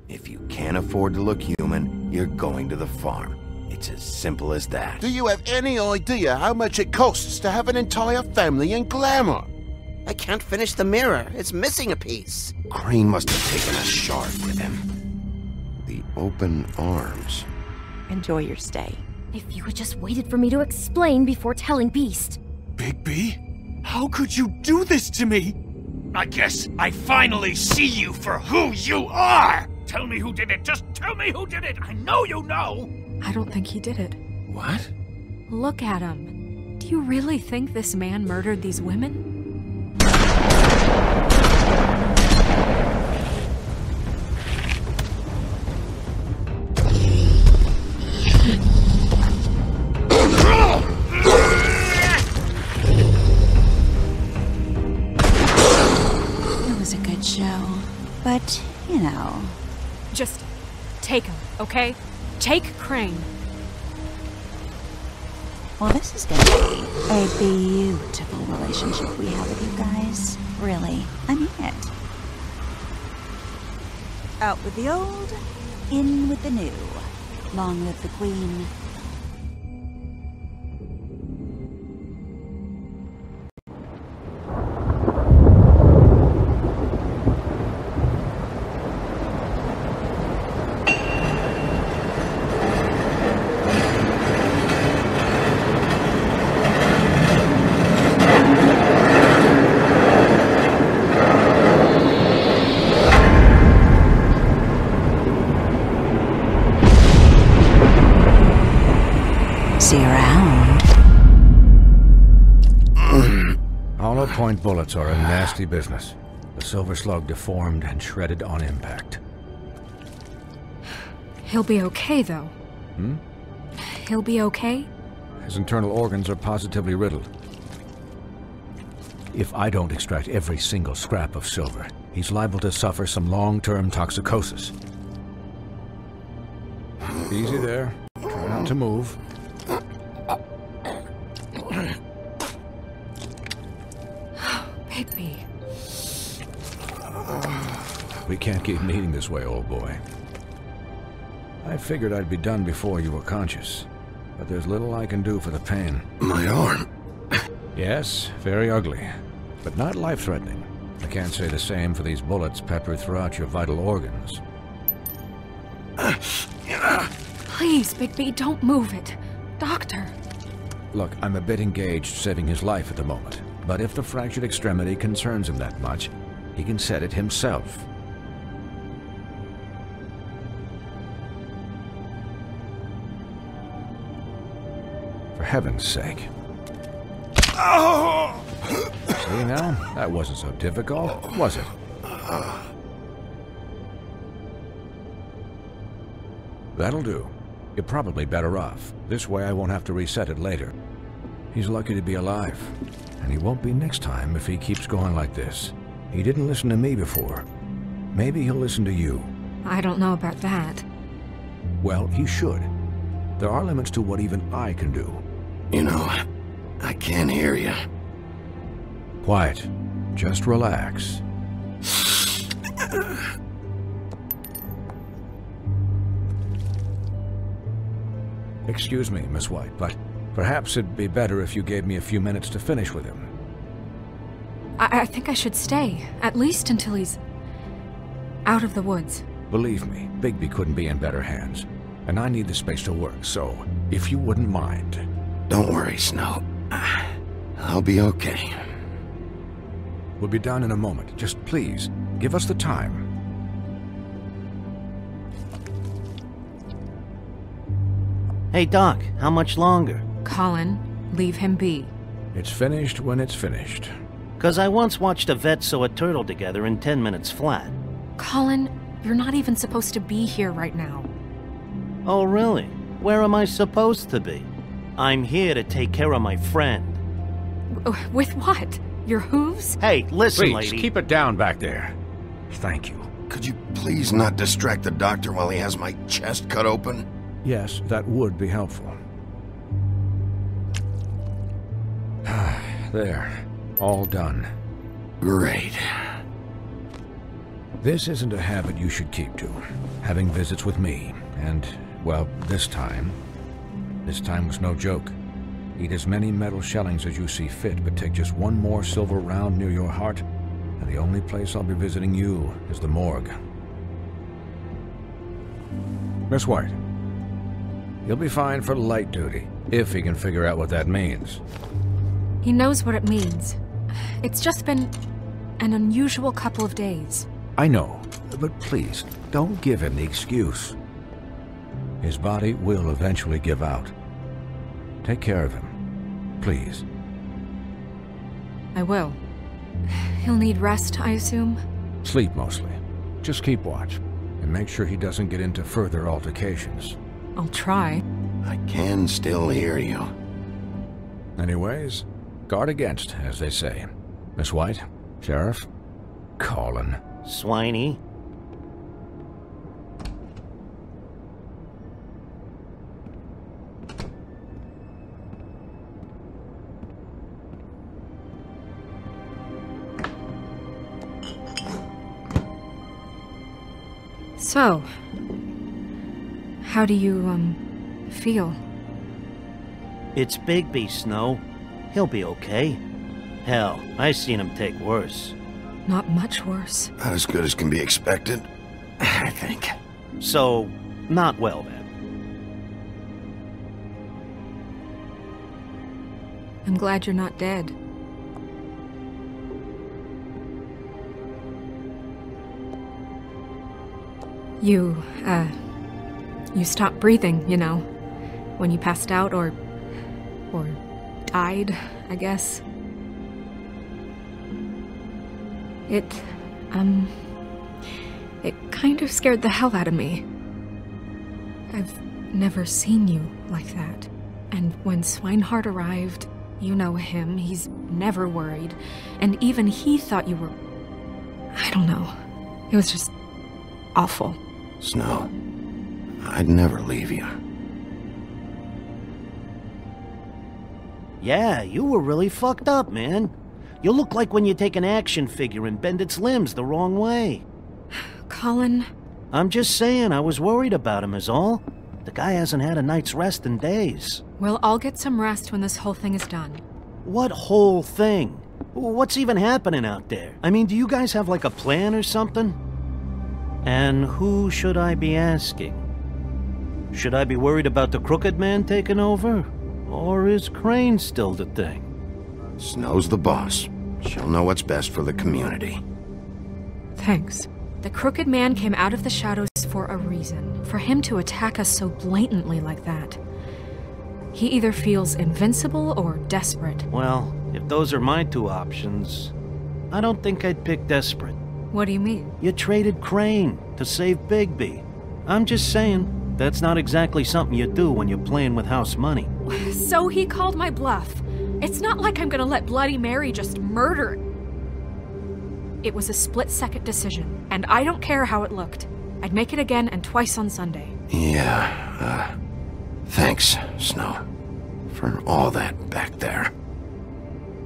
If you can't afford to look human, you're going to the farm. It's as simple as that. Do you have any idea how much it costs to have an entire family in glamour? I can't finish the mirror. It's missing a piece. Crane must have taken a shard with him. The open arms. Enjoy your stay. If you had just waited for me to explain before telling Beast. Bigby? How could you do this to me? I guess I finally see you for who you are! Tell me who did it! Just tell me who did it! I know you know! I don't think he did it. What? Look at him. Do you really think this man murdered these women? It was a good show, but, you know... Just take him, okay? Take Crane. Well, this is gonna be a beautiful relationship we have with you guys. Really, I mean it. Out with the old, in with the new. Long live the Queen. See you around. Hollow point bullets are a nasty business. The silver slug deformed and shredded on impact. He'll be okay, though. Hmm? He'll be okay? His internal organs are positively riddled. If I don't extract every single scrap of silver, he's liable to suffer some long-term toxicosis. Easy there. Try not to move. Bigby. We can't keep meeting this way, old boy. I figured I'd be done before you were conscious, but there's little I can do for the pain. My arm. Yes, very ugly, but not life-threatening. I can't say the same for these bullets peppered throughout your vital organs. Please, Bigby, don't move it. Doctor. Look, I'm a bit engaged saving his life at the moment, but if the fractured extremity concerns him that much, he can set it himself. For heaven's sake. See now? That wasn't so difficult, was it? That'll do. You're probably better off. This way I won't have to reset it later. He's lucky to be alive. And he won't be next time if he keeps going like this. He didn't listen to me before. Maybe he'll listen to you. I don't know about that. Well, he should. There are limits to what even I can do. You know, I can't hear you. Quiet. Just relax. Excuse me, Miss White, but perhaps it'd be better if you gave me a few minutes to finish with him. I think I should stay, at least until he's out of the woods. Believe me, Bigby couldn't be in better hands, and I need the space to work, so if you wouldn't mind. Don't worry, Snow. I'll be okay. We'll be done in a moment. Just please, give us the time. Hey, Doc, how much longer? Colin, leave him be. It's finished when it's finished. 'Cause I once watched a vet sew a turtle together in 10 minutes flat. Colin, you're not even supposed to be here right now. Oh, really? Where am I supposed to be? I'm here to take care of my friend. With what? Your hooves? Hey, listen, Please, lady. keep it down back there. Thank you. Could you please not distract the doctor while he has my chest cut open? Yes, that would be helpful. There. All done. Great. This isn't a habit you should keep to. Having visits with me. And, well, this time was no joke. Eat as many metal shellings as you see fit, but take just one more silver round near your heart, and the only place I'll be visiting you is the morgue. Miss White, you'll be fine for light duty, if he can figure out what that means. He knows what it means. It's just been an unusual couple of days. I know, but please, don't give him the excuse. His body will eventually give out. Take care of him, please. I will. He'll need rest, I assume? Sleep mostly. Just keep watch, and make sure he doesn't get into further altercations. I'll try. I can still hear you. Anyways, guard against, as they say. Miss White, Sheriff, Colin. Swiney. So, how do you, feel? It's Bigby, Snow. He'll be okay. Hell, I seen him take worse. Not much worse. Not as good as can be expected, I think. So, not well then. I'm glad you're not dead. You stopped breathing, you know, when you passed out or died, I guess. It kind of scared the hell out of me. I've never seen you like that. And when Swinehart arrived, you know him, he's never worried. And even he thought you were... I don't know. It was just awful. Snow, I'd never leave you. Yeah, you were really fucked up, man. You look like when you take an action figure and bend its limbs the wrong way. Colin... I'm just saying, I was worried about him is all. The guy hasn't had a night's rest in days. We'll all get some rest when this whole thing is done. What whole thing? What's even happening out there? I mean, do you guys have like a plan or something? And who should I be asking? Should I be worried about the Crooked Man taking over? Or is Crane still the thing? Snow's the boss. She'll know what's best for the community. Thanks. The Crooked Man came out of the shadows for a reason. For him to attack us so blatantly like that. He either feels invincible or desperate. Well, if those are my two options, I don't think I'd pick desperate. What do you mean? You traded Crane to save Bigby. I'm just saying, that's not exactly something you do when you're playing with house money. So he called my bluff. It's not like I'm gonna let Bloody Mary just murder. It was a split-second decision, and I don't care how it looked. I'd make it again and twice on Sunday. Yeah, thanks, Snow, for all that back there.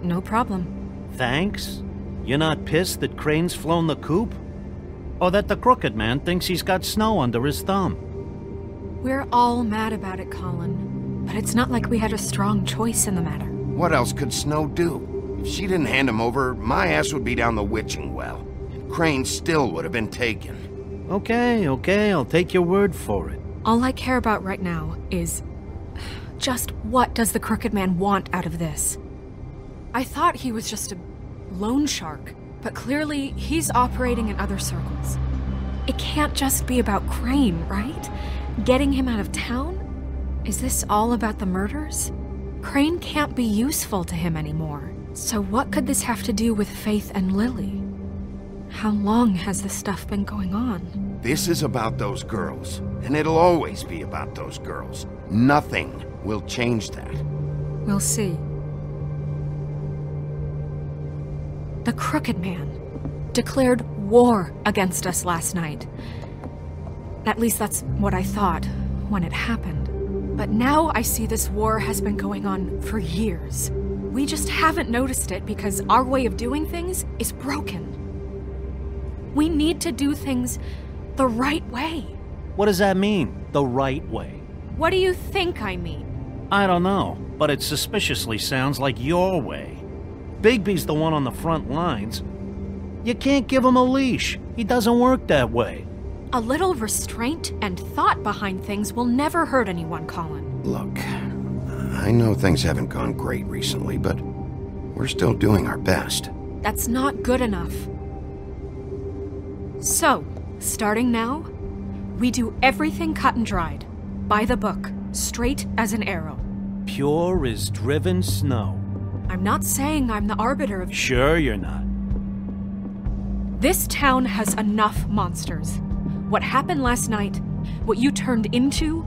No problem. Thanks? You're not pissed that Crane's flown the coop? Or that the Crooked Man thinks he's got Snow under his thumb? We're all mad about it, Colin. But it's not like we had a strong choice in the matter. What else could Snow do? If she didn't hand him over, my ass would be down the witching well. And Crane still would have been taken. Okay, I'll take your word for it. All I care about right now is... just what does the Crooked Man want out of this? I thought he was just a loan shark, but clearly he's operating in other circles. It can't just be about Crane, right? Getting him out of town? Is this all about the murders? Crane can't be useful to him anymore. So what could this have to do with Faith and Lily? How long has this stuff been going on? This is about those girls, and it'll always be about those girls. Nothing will change that. We'll see. The Crooked Man declared war against us last night. At least that's what I thought when it happened. But now I see this war has been going on for years. We just haven't noticed it because our way of doing things is broken. We need to do things the right way. What does that mean, the right way? What do you think I mean? I don't know, but it suspiciously sounds like your way. Bigby's the one on the front lines. You can't give him a leash. He doesn't work that way. A little restraint and thought behind things will never hurt anyone, Colin. Look, I know things haven't gone great recently, but we're still doing our best. That's not good enough. So, starting now, we do everything cut and dried. By the book, straight as an arrow. Pure as driven snow. I'm not saying I'm the arbiter of... Sure you're not. This town has enough monsters. What happened last night, what you turned into,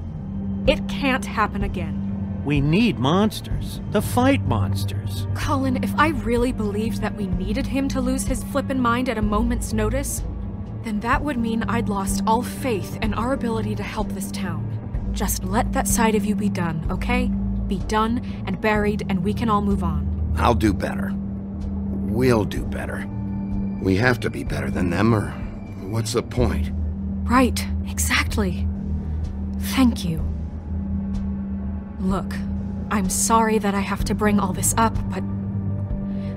it can't happen again. We need monsters. To fight monsters. Colin, if I really believed that we needed him to lose his flippin' mind at a moment's notice, then that would mean I'd lost all faith in our ability to help this town. Just let that side of you be done, okay? Be done and buried, and we can all move on. I'll do better. We'll do better. We have to be better than them, or what's the point? Right, exactly. Thank you. Look, I'm sorry that I have to bring all this up, but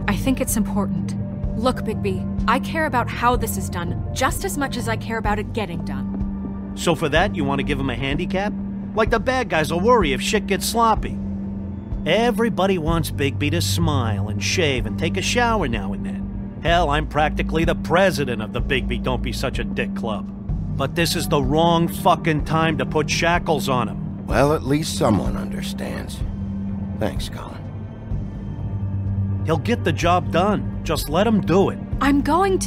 I think it's important. Look, Bigby, I care about how this is done just as much as I care about it getting done. So for that, you want to give him a handicap? Like the bad guys will worry if shit gets sloppy. Everybody wants Bigby to smile and shave and take a shower now and then. Hell, I'm practically the president of the Bigby Don't Be Such a Dick Club. But this is the wrong fucking time to put shackles on him. Well, at least someone understands. Thanks, Colin. He'll get the job done. Just let him do it. I'm going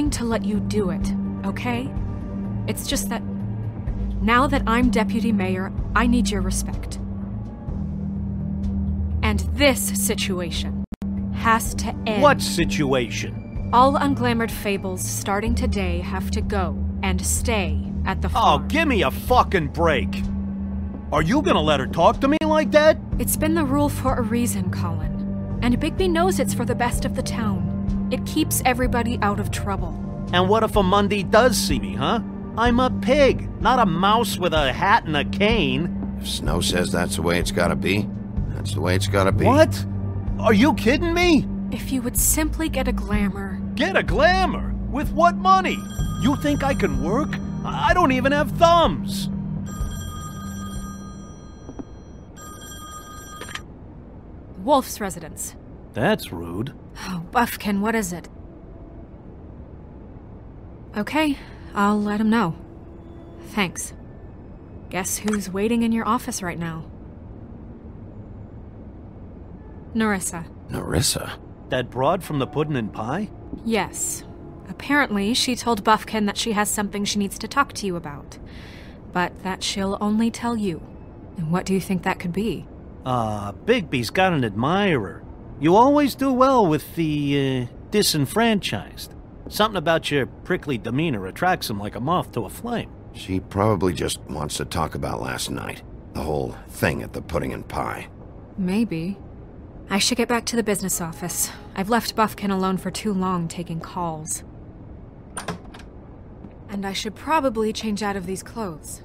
to let you do it, okay? It's just that now that I'm deputy mayor, I need your respect. And this situation has to end. What situation? All unglamored fables starting today have to go and stay at the farm. Oh, give me a fucking break. Are you gonna let her talk to me like that? It's been the rule for a reason, Colin. And Bigby knows it's for the best of the town. It keeps everybody out of trouble. And what if a Mundy does see me, huh? I'm a pig, not a mouse with a hat and a cane. If Snow says that's the way it's gotta be, that's the way it's gotta be. What? Are you kidding me? If you would simply get a glamour. Get a glamour? With what money? You think I can work? I don't even have thumbs. Wolf's residence. That's rude. Oh, Buffkin, what is it? Okay, I'll let him know. Thanks. Guess who's waiting in your office right now? Nerissa. Nerissa? That broad from the puddin' and pie? Yes. Apparently, she told Buffkin that she has something she needs to talk to you about. But that she'll only tell you. And what do you think that could be? Bigby's got an admirer. You always do well with the, disenfranchised. Something about your prickly demeanor attracts him like a moth to a flame. She probably just wants to talk about last night. The whole thing at the pudding and pie. Maybe. I should get back to the business office. I've left Buffkin alone for too long taking calls. And I should probably change out of these clothes.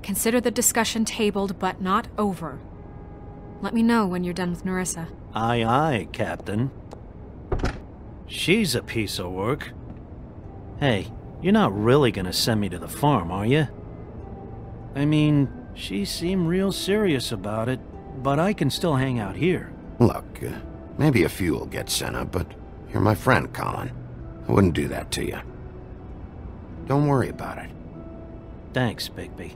Consider the discussion tabled, but not over. Let me know when you're done with Nerissa. Aye, aye, Captain. She's a piece of work. Hey, you're not really gonna send me to the farm, are you? I mean, she seemed real serious about it, but I can still hang out here. Look, maybe a few will get sent up, but you're my friend, Colin. I wouldn't do that to you. Don't worry about it. Thanks, Bigby.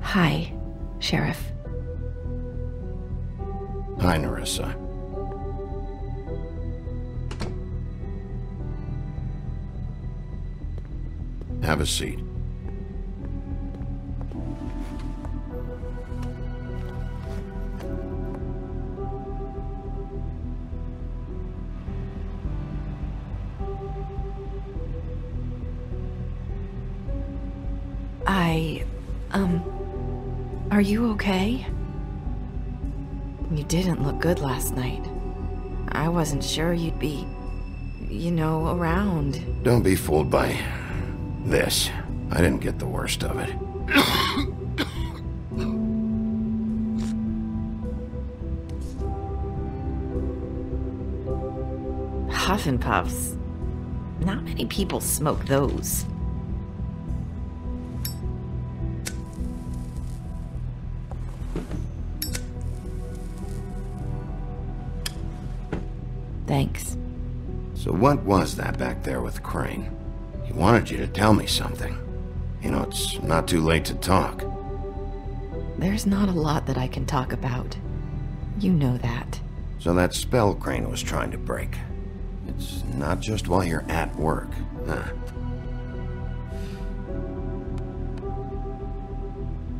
Hi, Sheriff. Hi, Nerissa. Have a seat. Are you okay? You didn't look good last night. I wasn't sure you'd be, around. Don't be fooled by this. I didn't get the worst of it. Huff and puffs. Not many people smoke those. Thanks. So what was that back there with Crane? He wanted you to tell me something. It's not too late to talk. There's not a lot that I can talk about. You know that. So that spell Crane was trying to break. It's not just while you're at work, huh?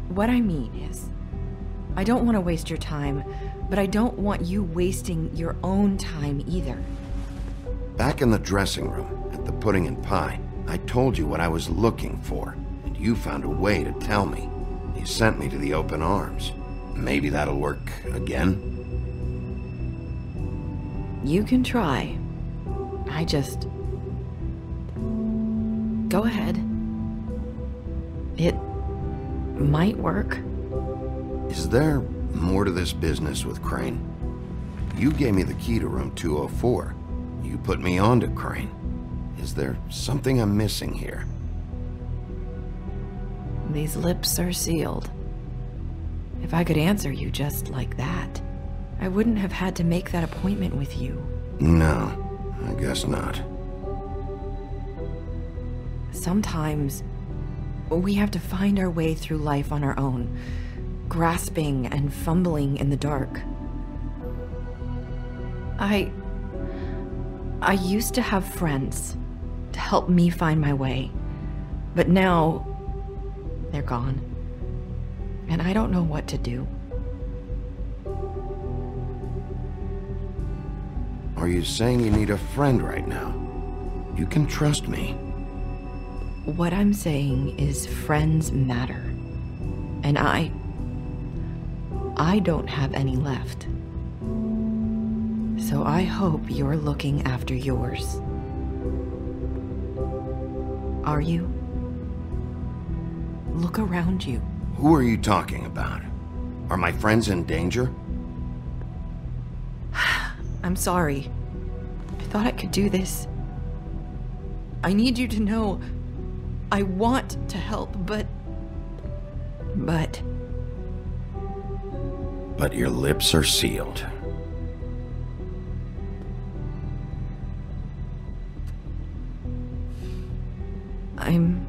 What I mean is, I don't want to waste your time, but I don't want you wasting your own time either. Back in the dressing room, at the pudding and pie, I told you what I was looking for, and you found a way to tell me. You sent me to the open arms. Maybe that'll work again? You can try. I just... Go ahead. It might work. Is there more to this business with Crane? You gave me the key to room 204. You put me on to Crane. Is there something I'm missing here? These lips are sealed. If I could answer you just like that, I wouldn't have had to make that appointment with you. No, I guess not. Sometimes we have to find our way through life on our own, grasping and fumbling in the dark. I used to have friends to help me find my way, but now they're gone, and I don't know what to do. Are you saying you need a friend right now? You can trust me. What I'm saying is friends matter, and I don't have any left. So I hope you're looking after yours. Are you? Look around you. Who are you talking about? Are my friends in danger? I'm sorry. I thought I could do this. I need you to know I want to help, but your lips are sealed. I'm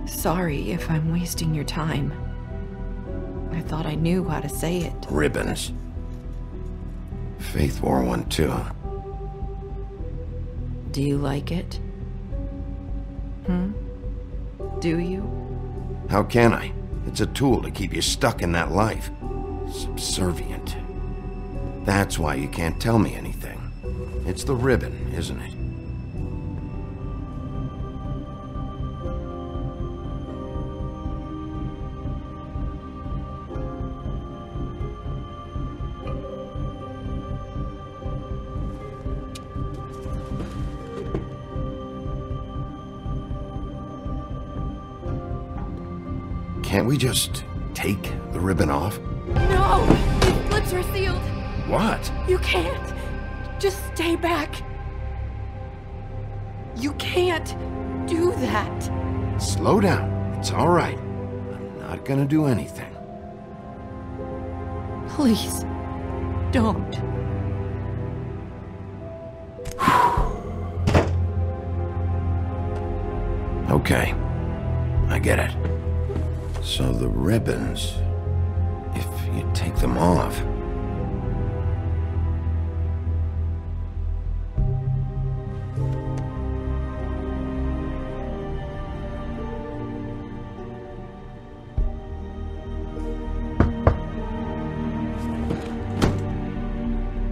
sorry if I'm wasting your time. I thought I knew how to say it. Ribbons. Faith wore one too. Do you like it? Do you? How can I? It's a tool to keep you stuck in that life. Subservient. That's why you can't tell me anything. It's the ribbon, isn't it? Can't we just take the ribbon off? No! His lips are sealed! What? You can't! Just stay back! You can't do that! Slow down. It's all right. I'm not gonna do anything. Please, don't. Okay. I get it. So the ribbons, if you take them off...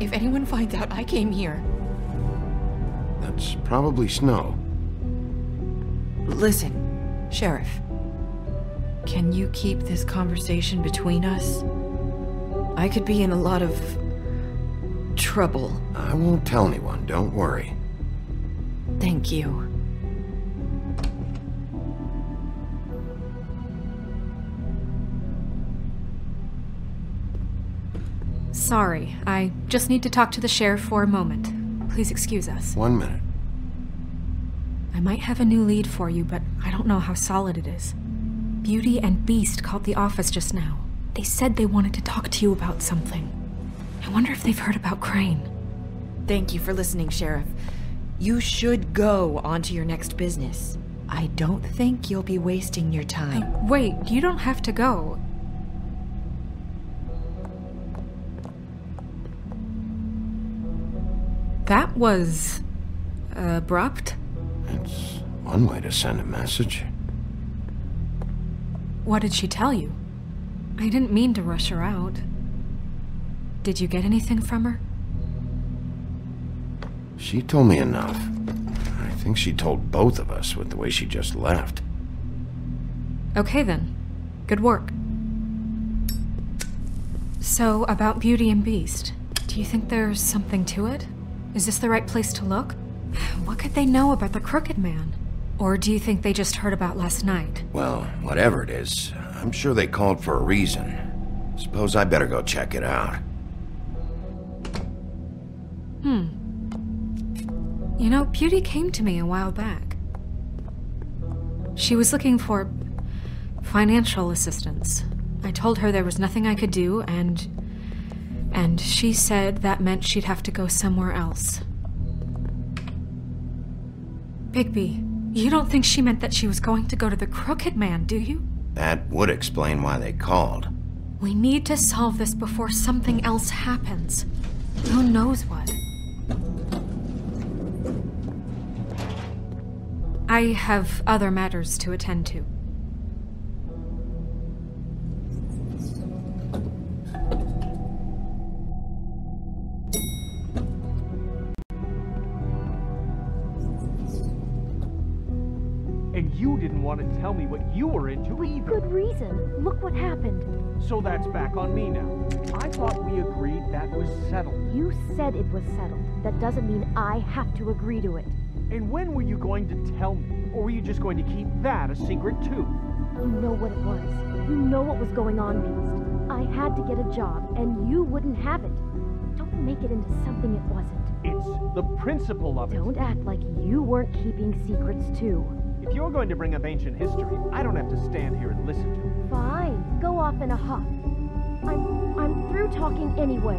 If anyone finds out I came here... That's probably snow. Listen, Sheriff. Can you keep this conversation between us? I could be in a lot of... trouble. I won't tell anyone, don't worry. Thank you. Sorry, I just need to talk to the sheriff for a moment. Please excuse us. 1 minute. I might have a new lead for you, but I don't know how solid it is. Beauty and Beast called the office just now. They said they wanted to talk to you about something. I wonder if they've heard about Crane. Thank you for listening, Sheriff. You should go on to your next business. I don't think you'll be wasting your time. Wait, you don't have to go. That was... abrupt? It's one way to send a message. What did she tell you? I didn't mean to rush her out. Did you get anything from her? She told me enough. I think she told both of us with the way she just left. Okay then. Good work. So, about Beauty and Beast, do you think there's something to it? Is this the right place to look? What could they know about the Crooked Man? Or do you think they just heard about last night? Well, whatever it is, I'm sure they called for a reason. Suppose I better go check it out. You know, Beauty came to me a while back. She was looking for financial assistance. I told her there was nothing I could do, and she said that meant she'd have to go somewhere else. Bigby, you don't think she meant that she was going to go to the Crooked Man, do you? That would explain why they called. We need to solve this before something else happens. Who knows what? I have other matters to attend to. And you didn't want to tell me what you were into either. Good reason. Look what happened. So that's back on me now. I thought we agreed that was settled. You said it was settled. That doesn't mean I have to agree to it. And when were you going to tell me? Or were you just going to keep that a secret too? You know what it was. You know what was going on, Beast. I had to get a job, and you wouldn't have it. Don't make it into something it wasn't. It's the principle of it. Don't act like you weren't keeping secrets too. If you're going to bring up ancient history, I don't have to stand here and listen to it. Fine. Go off in a huff. I'm through talking anyway.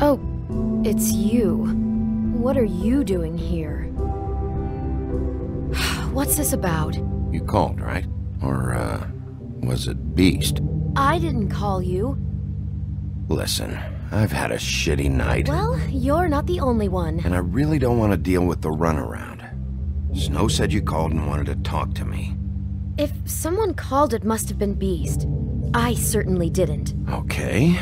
Oh, it's you. What are you doing here? What's this about? You called, right? Or, was it Beast? I didn't call you. Listen, I've had a shitty night. Well, you're not the only one. And I really don't want to deal with the runaround. Snow said you called and wanted to talk to me. If someone called, it must have been Beast. I certainly didn't. Okay,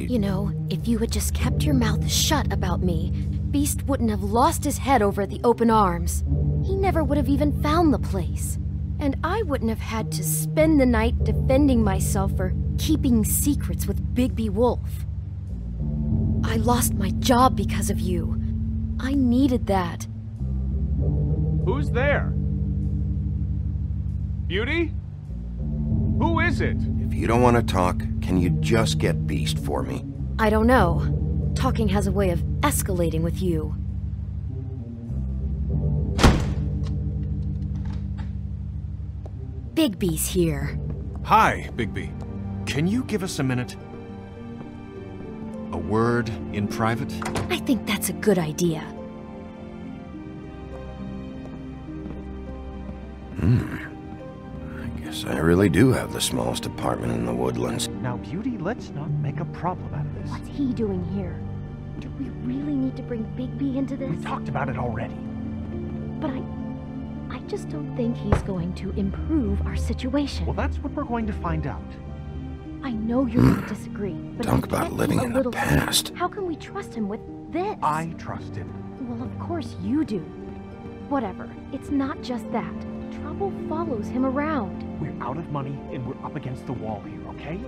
You know, if you had just kept your mouth shut about me, Beast wouldn't have lost his head over at the open arms. He never would have even found the place. And I wouldn't have had to spend the night defending myself for keeping secrets with Bigby Wolf. I lost my job because of you. I needed that. Who's there? Beauty? Who is it? if you don't want to talk, can you just get Beast for me? I don't know. Talking has a way of escalating with you. Bigby's here. Hi, Bigby. Can you give us a minute? A word in private? I think that's a good idea. I guess I really do have the smallest apartment in the Woodlands. Now, Beauty, let's not make a problem out of this. What's he doing here? Do we really need to bring Bigby into this? We talked about it already. But I just don't think he's going to improve our situation. Well, that's what we're going to find out. I know you're going to disagree, but Talk if he about can't living be a in the little past. safe, how can we trust him with this? I trust him. Well, of course you do. Whatever. It's not just that. Trouble follows him around. We're out of money and we're up against the wall here, okay?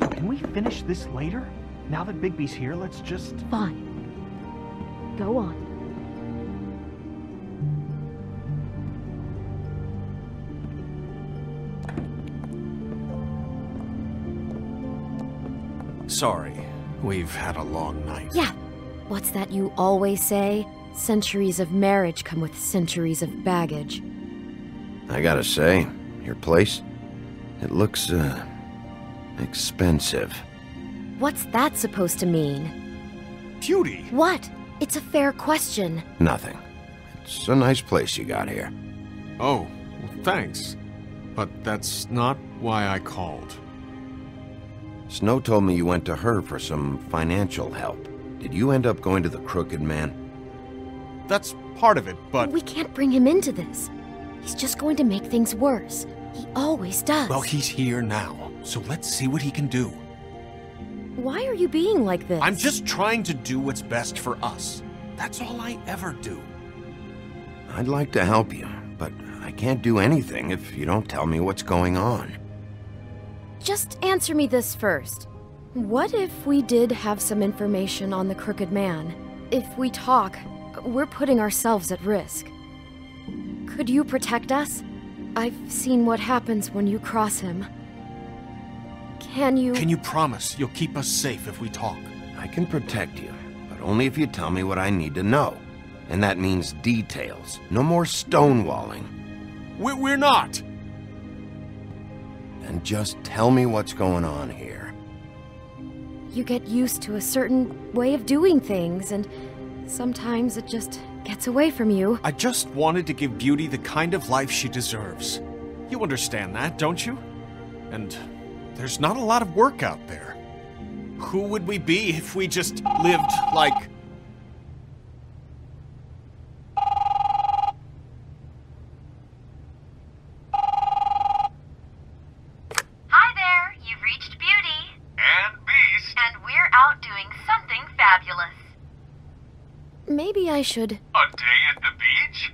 So can we finish this later? Now that Bigby's here, let's just... Fine. Go on. Sorry, we've had a long night. Yeah. What's that you always say? Centuries of marriage come with centuries of baggage. I gotta say, your place, it looks, expensive. What's that supposed to mean? Beauty! What? It's a fair question. Nothing. It's a nice place you got here. Oh, well, thanks. But that's not why I called. Snow told me you went to her for some financial help. Did you end up going to the Crooked Man? That's part of it, but... We can't bring him into this. He's just going to make things worse. He always does. Well, he's here now, so let's see what he can do. Why are you being like this? I'm just trying to do what's best for us. That's all I ever do. I'd like to help you, but I can't do anything if you don't tell me what's going on. Just answer me this first. What if we did have some information on the Crooked Man? If we talk, we're putting ourselves at risk. Could you protect us? I've seen what happens when you cross him. Can you... Can you promise you'll keep us safe if we talk? I can protect you, but only if you tell me what I need to know. And that means details. No more stonewalling. We're not! Then just tell me what's going on here. You get used to a certain way of doing things, and sometimes it just gets away from you. I just wanted to give Beauty the kind of life she deserves. You understand that, don't you? And there's not a lot of work out there. Who would we be if we just lived like... Hi there, you've reached Beauty. And Beast. And we're out doing something fabulous. Maybe I should... A day at the beach?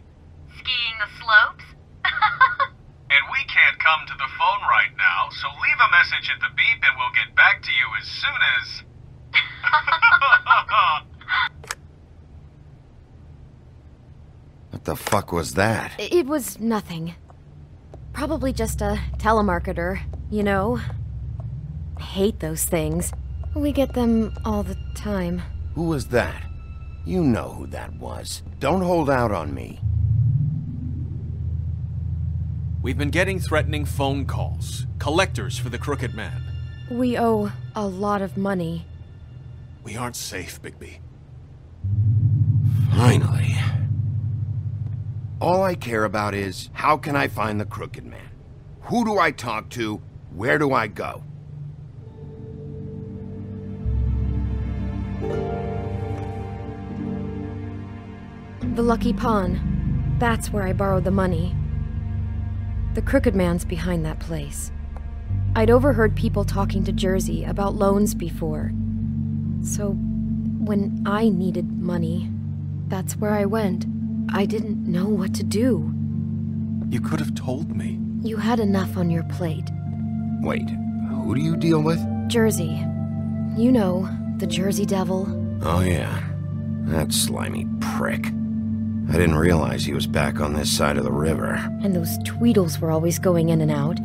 Skiing the slopes? And we can't come to the phone right now, so leave a message at the beep and we'll get back to you as soon as... What the fuck was that? It was nothing. Probably just a telemarketer, you know? I hate those things. We get them all the time. Who was that? You know who that was. Don't hold out on me. We've been getting threatening phone calls. Collectors for the Crooked Man. We owe a lot of money. We aren't safe, Bigby. Finally. All I care about is, how can I find the Crooked Man? Who do I talk to? Where do I go? The Lucky Pawn. That's where I borrowed the money. The Crooked Man's behind that place. I'd overheard people talking to Jersey about loans before. So, when I needed money, that's where I went. I didn't know what to do. You could have told me. You had enough on your plate. Wait, who do you deal with? Jersey. You know, the Jersey Devil. Oh yeah, that slimy prick. I didn't realize he was back on this side of the river. And those Tweedles were always going in and out.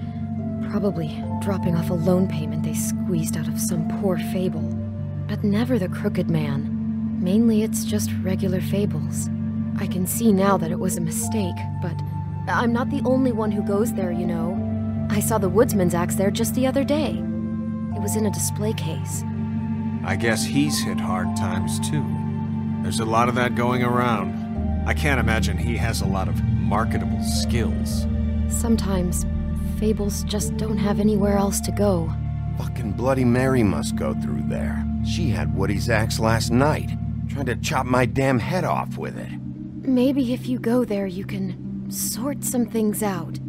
Probably dropping off a loan payment they squeezed out of some poor fable. But never the Crooked Man. Mainly it's just regular fables. I can see now that it was a mistake, but I'm not the only one who goes there, you know. I saw the woodsman's axe there just the other day. It was in a display case. I guess he's hit hard times too. There's a lot of that going around. I can't imagine he has a lot of marketable skills. Sometimes, fables just don't have anywhere else to go. Fucking Bloody Mary must go through there. She had Woody's axe last night, trying to chop my damn head off with it. Maybe if you go there, you can sort some things out.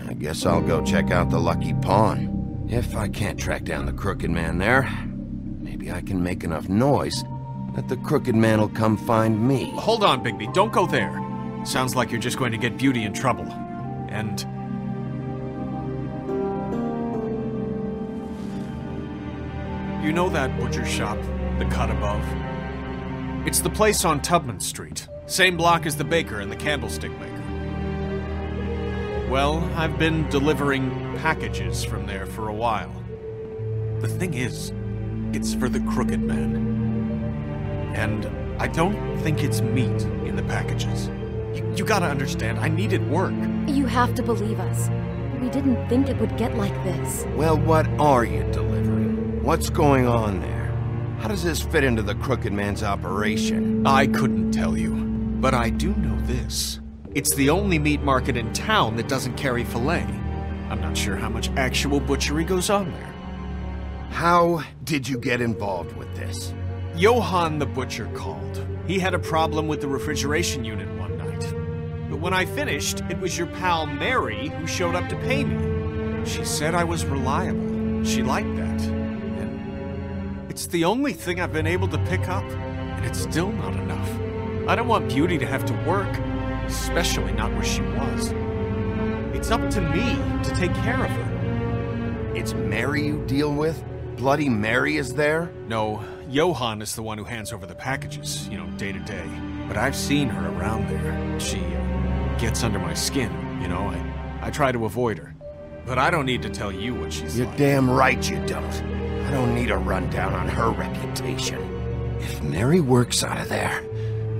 I guess I'll go check out the Lucky Pawn. If I can't track down the Crooked Man there, maybe I can make enough noise that the Crooked Man will come find me. Hold on, Bigby, don't go there. Sounds like you're just going to get Beauty in trouble. And... you know that butcher shop, the cut above? It's the place on Tubman Street. Same block as the baker and the candlestick maker. Well, I've been delivering packages from there for a while. The thing is, it's for the Crooked Man. And I don't think it's meat in the packages. You gotta understand, I needed work. You have to believe us. We didn't think it would get like this. Well, what are you delivering? What's going on there? How does this fit into the Crooked Man's operation? I couldn't tell you, but I do know this. It's the only meat market in town that doesn't carry filet. I'm not sure how much actual butchery goes on there. How did you get involved with this? Johann the butcher called. He had a problem with the refrigeration unit one night. But when I finished, it was your pal Mary who showed up to pay me. She said I was reliable. She liked that. And it's the only thing I've been able to pick up, and it's still not enough. I don't want Beauty to have to work, especially not where she was. It's up to me to take care of her. It's Mary you deal with? Bloody Mary is there? No, Johann is the one who hands over the packages, you know, day to day. But I've seen her around there. She gets under my skin, you know. I try to avoid her. But I don't need to tell you what she's like. You're damn right you don't. I don't need a rundown on her reputation. If Mary works out of there,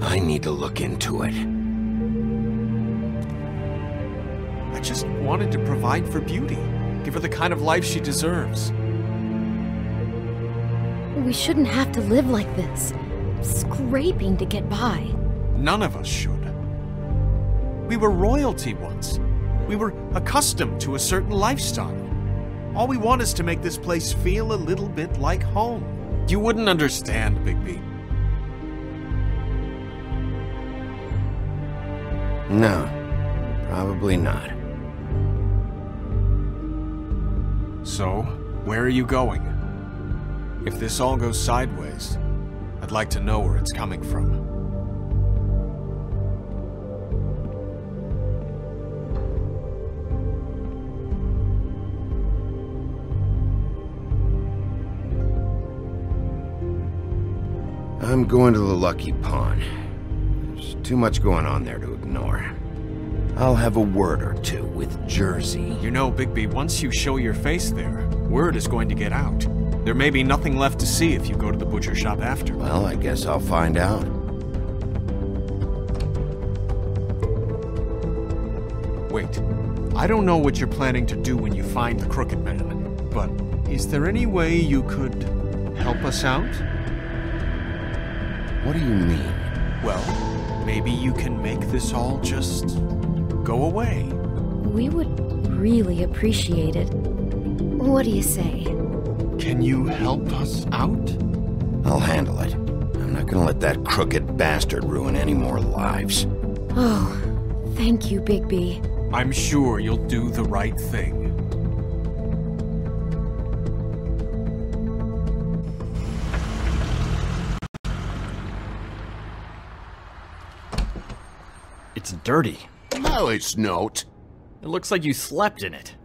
I need to look into it. I just wanted to provide for Beauty. Give her the kind of life she deserves. We shouldn't have to live like this, scraping to get by. None of us should. We were royalty once. We were accustomed to a certain lifestyle. All we want is to make this place feel a little bit like home. You wouldn't understand, Bigby. No, probably not. So, where are you going? If this all goes sideways, I'd like to know where it's coming from. I'm going to the Lucky Pawn. There's too much going on there to ignore. I'll have a word or two with Jersey. You know, Bigby, once you show your face there, word is going to get out. There may be nothing left to see if you go to the butcher shop after. Well, I guess I'll find out. Wait, I don't know what you're planning to do when you find the Crooked Man, but is there any way you could help us out? What do you mean? Well, maybe you can make this all just go away. We would really appreciate it. What do you say? Can you help us out? I'll handle it. I'm not gonna let that crooked bastard ruin any more lives. Oh, thank you, Bigby. I'm sure you'll do the right thing. It's dirty. No, it's not. It looks like you slept in it.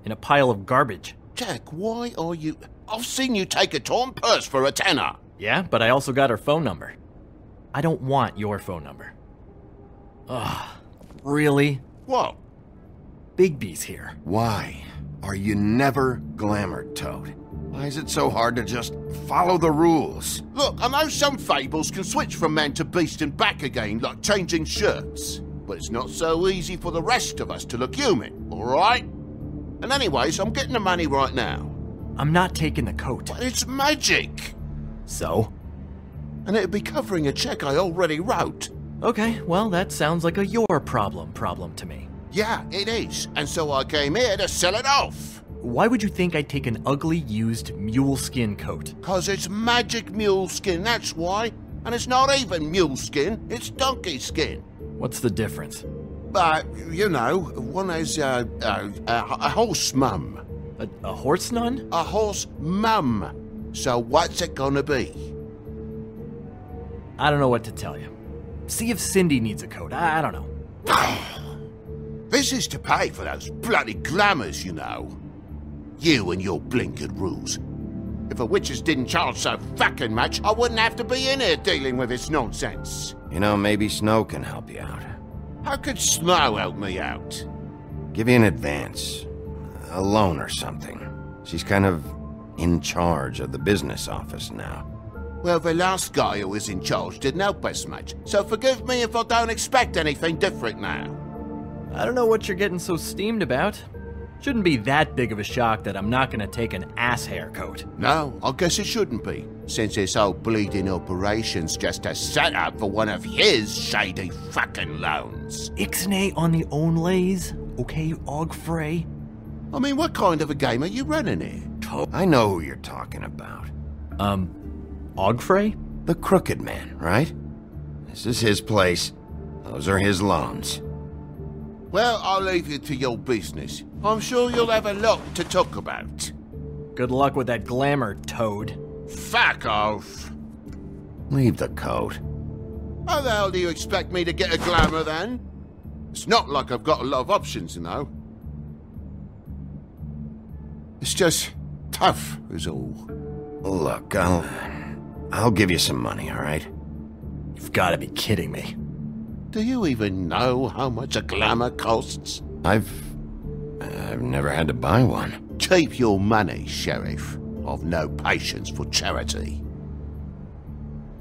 In a pile of garbage. Jack, why are you... I've seen you take a torn purse for a tenner. Yeah, but I also got her phone number. I don't want your phone number. Ugh, really? What? Bigby's here. Why are you never glamored, Toad? Why is it so hard to just follow the rules? Look, I know some fables can switch from man to beast and back again, like changing shirts. But it's not so easy for the rest of us to look human, alright? And anyways, I'm getting the money right now. I'm not taking the coat. But it's magic. So? And it'd be covering a check I already wrote. Okay, well, that sounds like a your problem to me. Yeah, it is. And so I came here to sell it off. Why would you think I'd take an ugly, used mule skin coat? 'Cause it's magic mule skin, that's why. And it's not even mule skin, it's donkey skin. What's the difference? You know, one has a horse mum. A horse nun? A horse mum. So what's it gonna be? I don't know what to tell you. See if Cindy needs a coat. I don't know. This is to pay for those bloody glamours, you know. You and your blinkered rules. If the witches didn't charge so fucking much, I wouldn't have to be in here dealing with this nonsense. You know, maybe Snow can help you out. How could Snow help me out? Give you an advance. A loan or something. She's kind of in charge of the business office now. Well, the last guy who was in charge didn't help us much, so forgive me if I don't expect anything different now. I don't know what you're getting so steamed about. Shouldn't be that big of a shock that I'm not gonna take an ass haircoat. No, I guess it shouldn't be, since this whole bleeding operation's just a setup for one of his shady fucking loans. Ixnay on the own lays, okay, Ogfrey? I mean, what kind of a game are you running here? I know who you're talking about. Ogfrey? The Crooked Man, right? This is his place. Those are his loans. Well, I'll leave you to your business. I'm sure you'll have a lot to talk about. Good luck with that glamour, Toad. Fuck off. Leave the coat. How the hell do you expect me to get a glamour then? It's not like I've got a lot of options, you know. It's just tough, is all. Look, I'll give you some money, all right? You've got to be kidding me. Do you even know how much a glamour costs? I've never had to buy one. Keep your money, Sheriff. I've no patience for charity.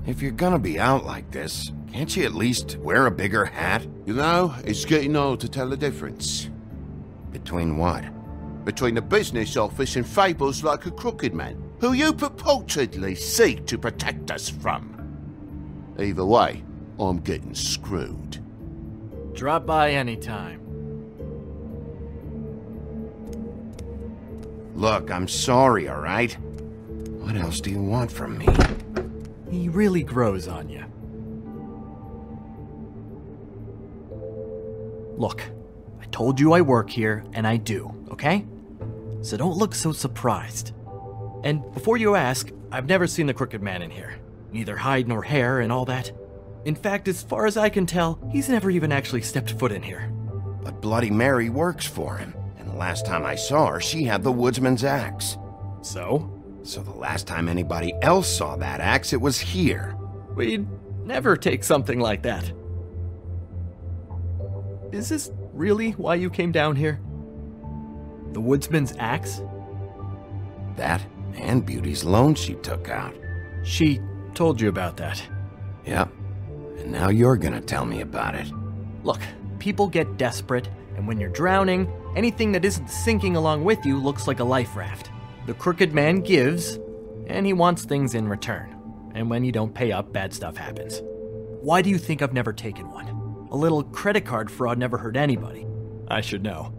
If you're gonna be out like this, can't you at least wear a bigger hat? You know, it's getting old to tell the difference. Between what? Between the business office and fables like a Crooked Man, who you purportedly seek to protect us from. Either way, I'm getting screwed. Drop by anytime. Look, I'm sorry, all right? What else do you want from me? He really grows on you. Look, I told you I work here, and I do, okay? So don't look so surprised. And before you ask, I've never seen the Crooked Man in here. Neither hide nor hair and all that. In fact, as far as I can tell, he's never even actually stepped foot in here. But Bloody Mary works for him. And the last time I saw her, she had the woodsman's axe. So? So the last time anybody else saw that axe, it was here. We'd never take something like that. Is this really why you came down here? The woodsman's axe? That and Beauty's loan she took out. She told you about that. Yep. And now you're gonna tell me about it. Look, people get desperate, and when you're drowning, anything that isn't sinking along with you looks like a life raft. The Crooked Man gives, and he wants things in return. And when you don't pay up, bad stuff happens. Why do you think I've never taken one? A little credit card fraud never hurt anybody. I should know.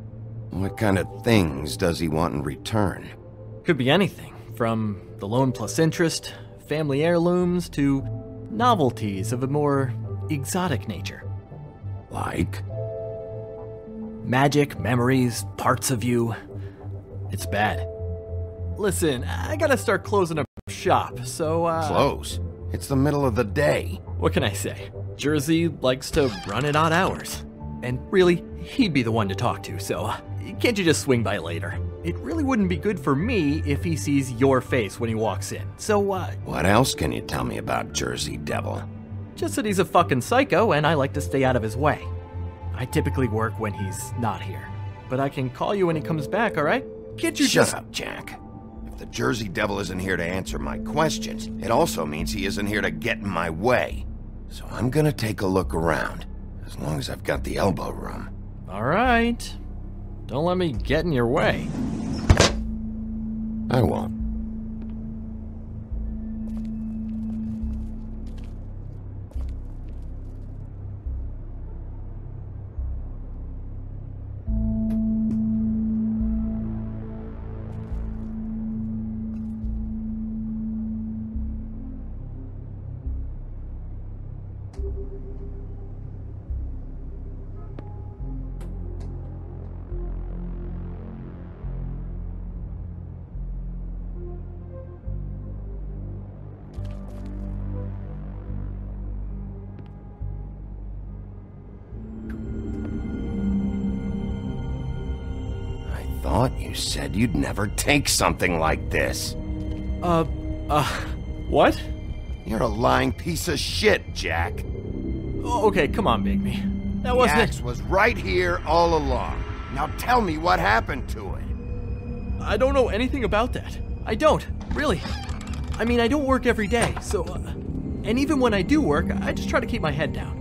What kind of things does he want in return? Could be anything, from the loan plus interest, family heirlooms, to novelties of a more exotic nature. Like? Magic, memories, parts of you. It's bad. Listen, I gotta start closing up shop, so Close? It's the middle of the day. What can I say? Jersey likes to run at odd hours. And really, he'd be the one to talk to, so can't you just swing by later? It really wouldn't be good for me if he sees your face when he walks in, so What else can you tell me about Jersey Devil? Just that he's a fucking psycho and I like to stay out of his way. I typically work when he's not here, but I can call you when he comes back, alright? Can't you Shut up, Jack. If the Jersey Devil isn't here to answer my questions, it also means he isn't here to get in my way. So I'm gonna take a look around, as long as I've got the elbow room. Alright. Don't let me get in your way. I won't. Thought you said you'd never take something like this. What? You're a lying piece of shit, Jack. Oh, okay, come on, Bigby. That wasn't... The axe was right here all along. Now tell me what happened to it. I don't know anything about that. I don't, really. I mean, I don't work every day, so... and even when I do work, I just try to keep my head down.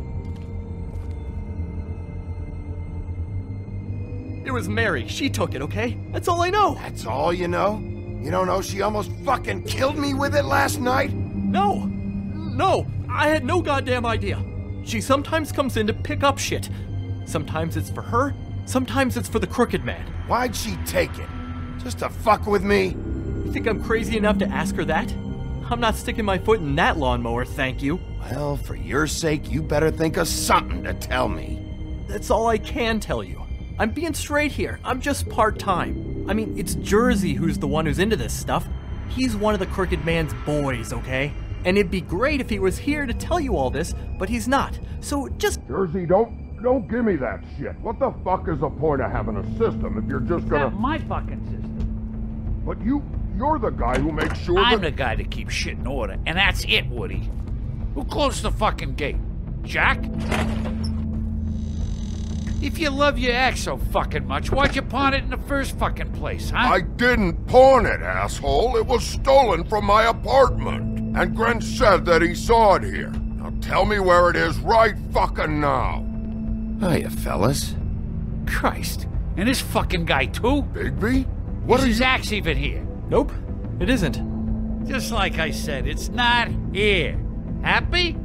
It was Mary. She took it, okay? That's all I know. That's all you know? You don't know she almost fucking killed me with it last night? No. No. I had no goddamn idea. She sometimes comes in to pick up shit. Sometimes it's for her. Sometimes it's for the Crooked Man. Why'd she take it? Just to fuck with me? You think I'm crazy enough to ask her that? I'm not sticking my foot in that lawnmower, thank you. Well, for your sake, you better think of something to tell me. That's all I can tell you. I'm being straight here. I'm just part-time. I mean, it's Jersey who's the one who's into this stuff. He's one of the Crooked Man's boys, okay? And it'd be great if he was here to tell you all this, but he's not. So just... Jersey, don't give me that shit. What the fuck is the point of having a system if you're just gonna... Not my fucking system. But you're the guy who makes sure I'm the guy that keeps shit in order, and that's it, Woody. Who closed the fucking gate? Jack? If you love your ex so fucking much, why'd you pawn it in the first fucking place, huh? I didn't pawn it, asshole. It was stolen from my apartment. And Gren said that he saw it here. Now tell me where it is right fucking now. Hiya, fellas. Christ. And this fucking guy, too? Bigby? What is are his you... axe even here? Nope, it isn't. Just like I said, it's not here. Happy?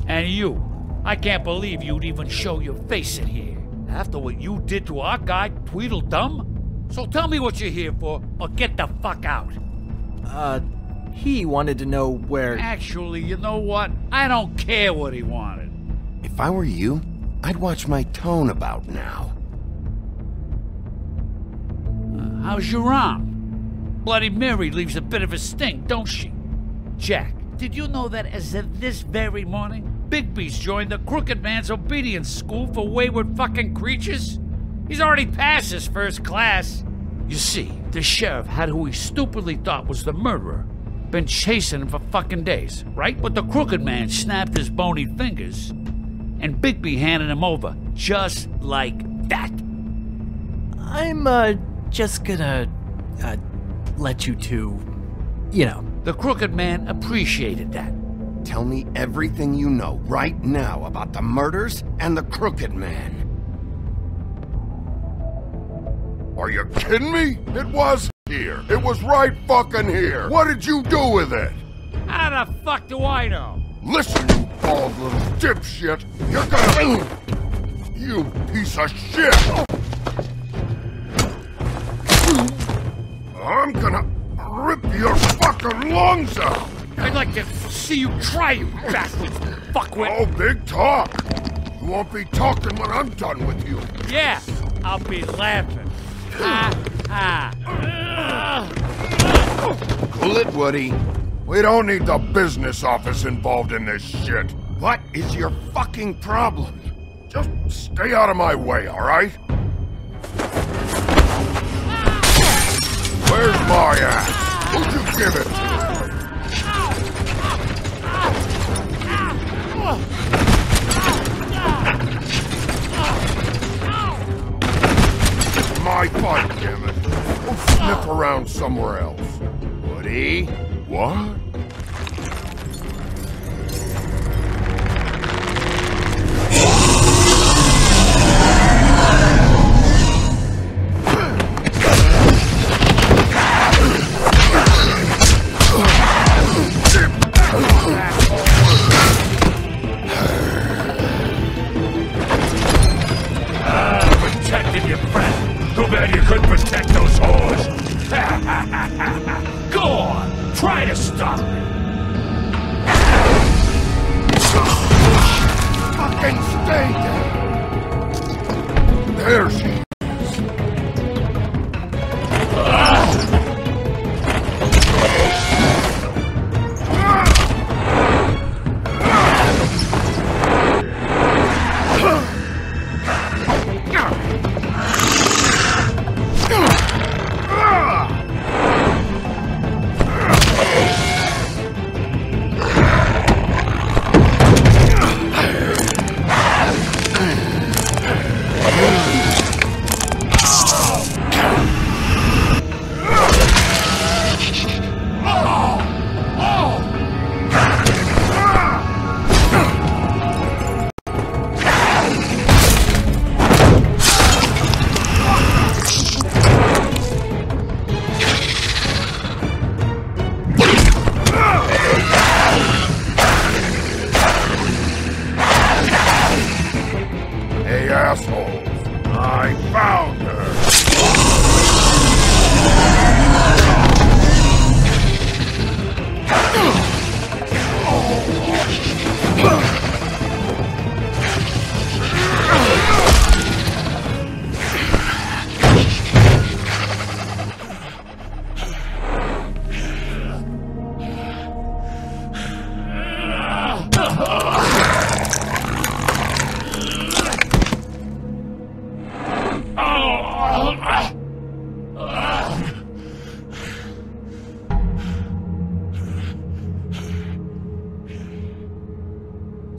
And you. I can't believe you'd even show your face in here. After what you did to our guy, Tweedledum? So tell me what you're here for, or get the fuck out. He wanted to know where... Actually, you know what? I don't care what he wanted. If I were you, I'd watch my tone about now. How's your arm? Bloody Mary leaves a bit of a stink, don't she? Jack, did you know that as of this very morning, Bigby's joined the Crooked Man's obedience school for wayward fucking creatures? He's already passed his first class. You see, the sheriff had who he stupidly thought was the murderer. Been chasing him for fucking days, right? But the Crooked Man snapped his bony fingers, and Bigby handed him over, just like that. I'm, just gonna, let you two, you know. The Crooked Man appreciated that. Tell me everything you know right now about the murders and the Crooked Man. Are you kidding me? It was here. It was right fucking here. What did you do with it? How the fuck do I know? Listen, you bald little dipshit. You're gonna... You piece of shit. I'm gonna rip your fucking lungs out. I'd like to see you try, you bastard fuckwit. Oh, big talk. You won't be talking when I'm done with you. Yeah, I'll be laughing. Ha ha. Cool it, Woody. We don't need the business office involved in this shit. What is your fucking problem? Just stay out of my way, all right? Where's my axe? Who'd you give it to? My fight, damn it. Go sniff around somewhere else. Woody? What? Protected your friend. Too bad you couldn't protect those whores. Go on, try to stop me. Stay down. There she is.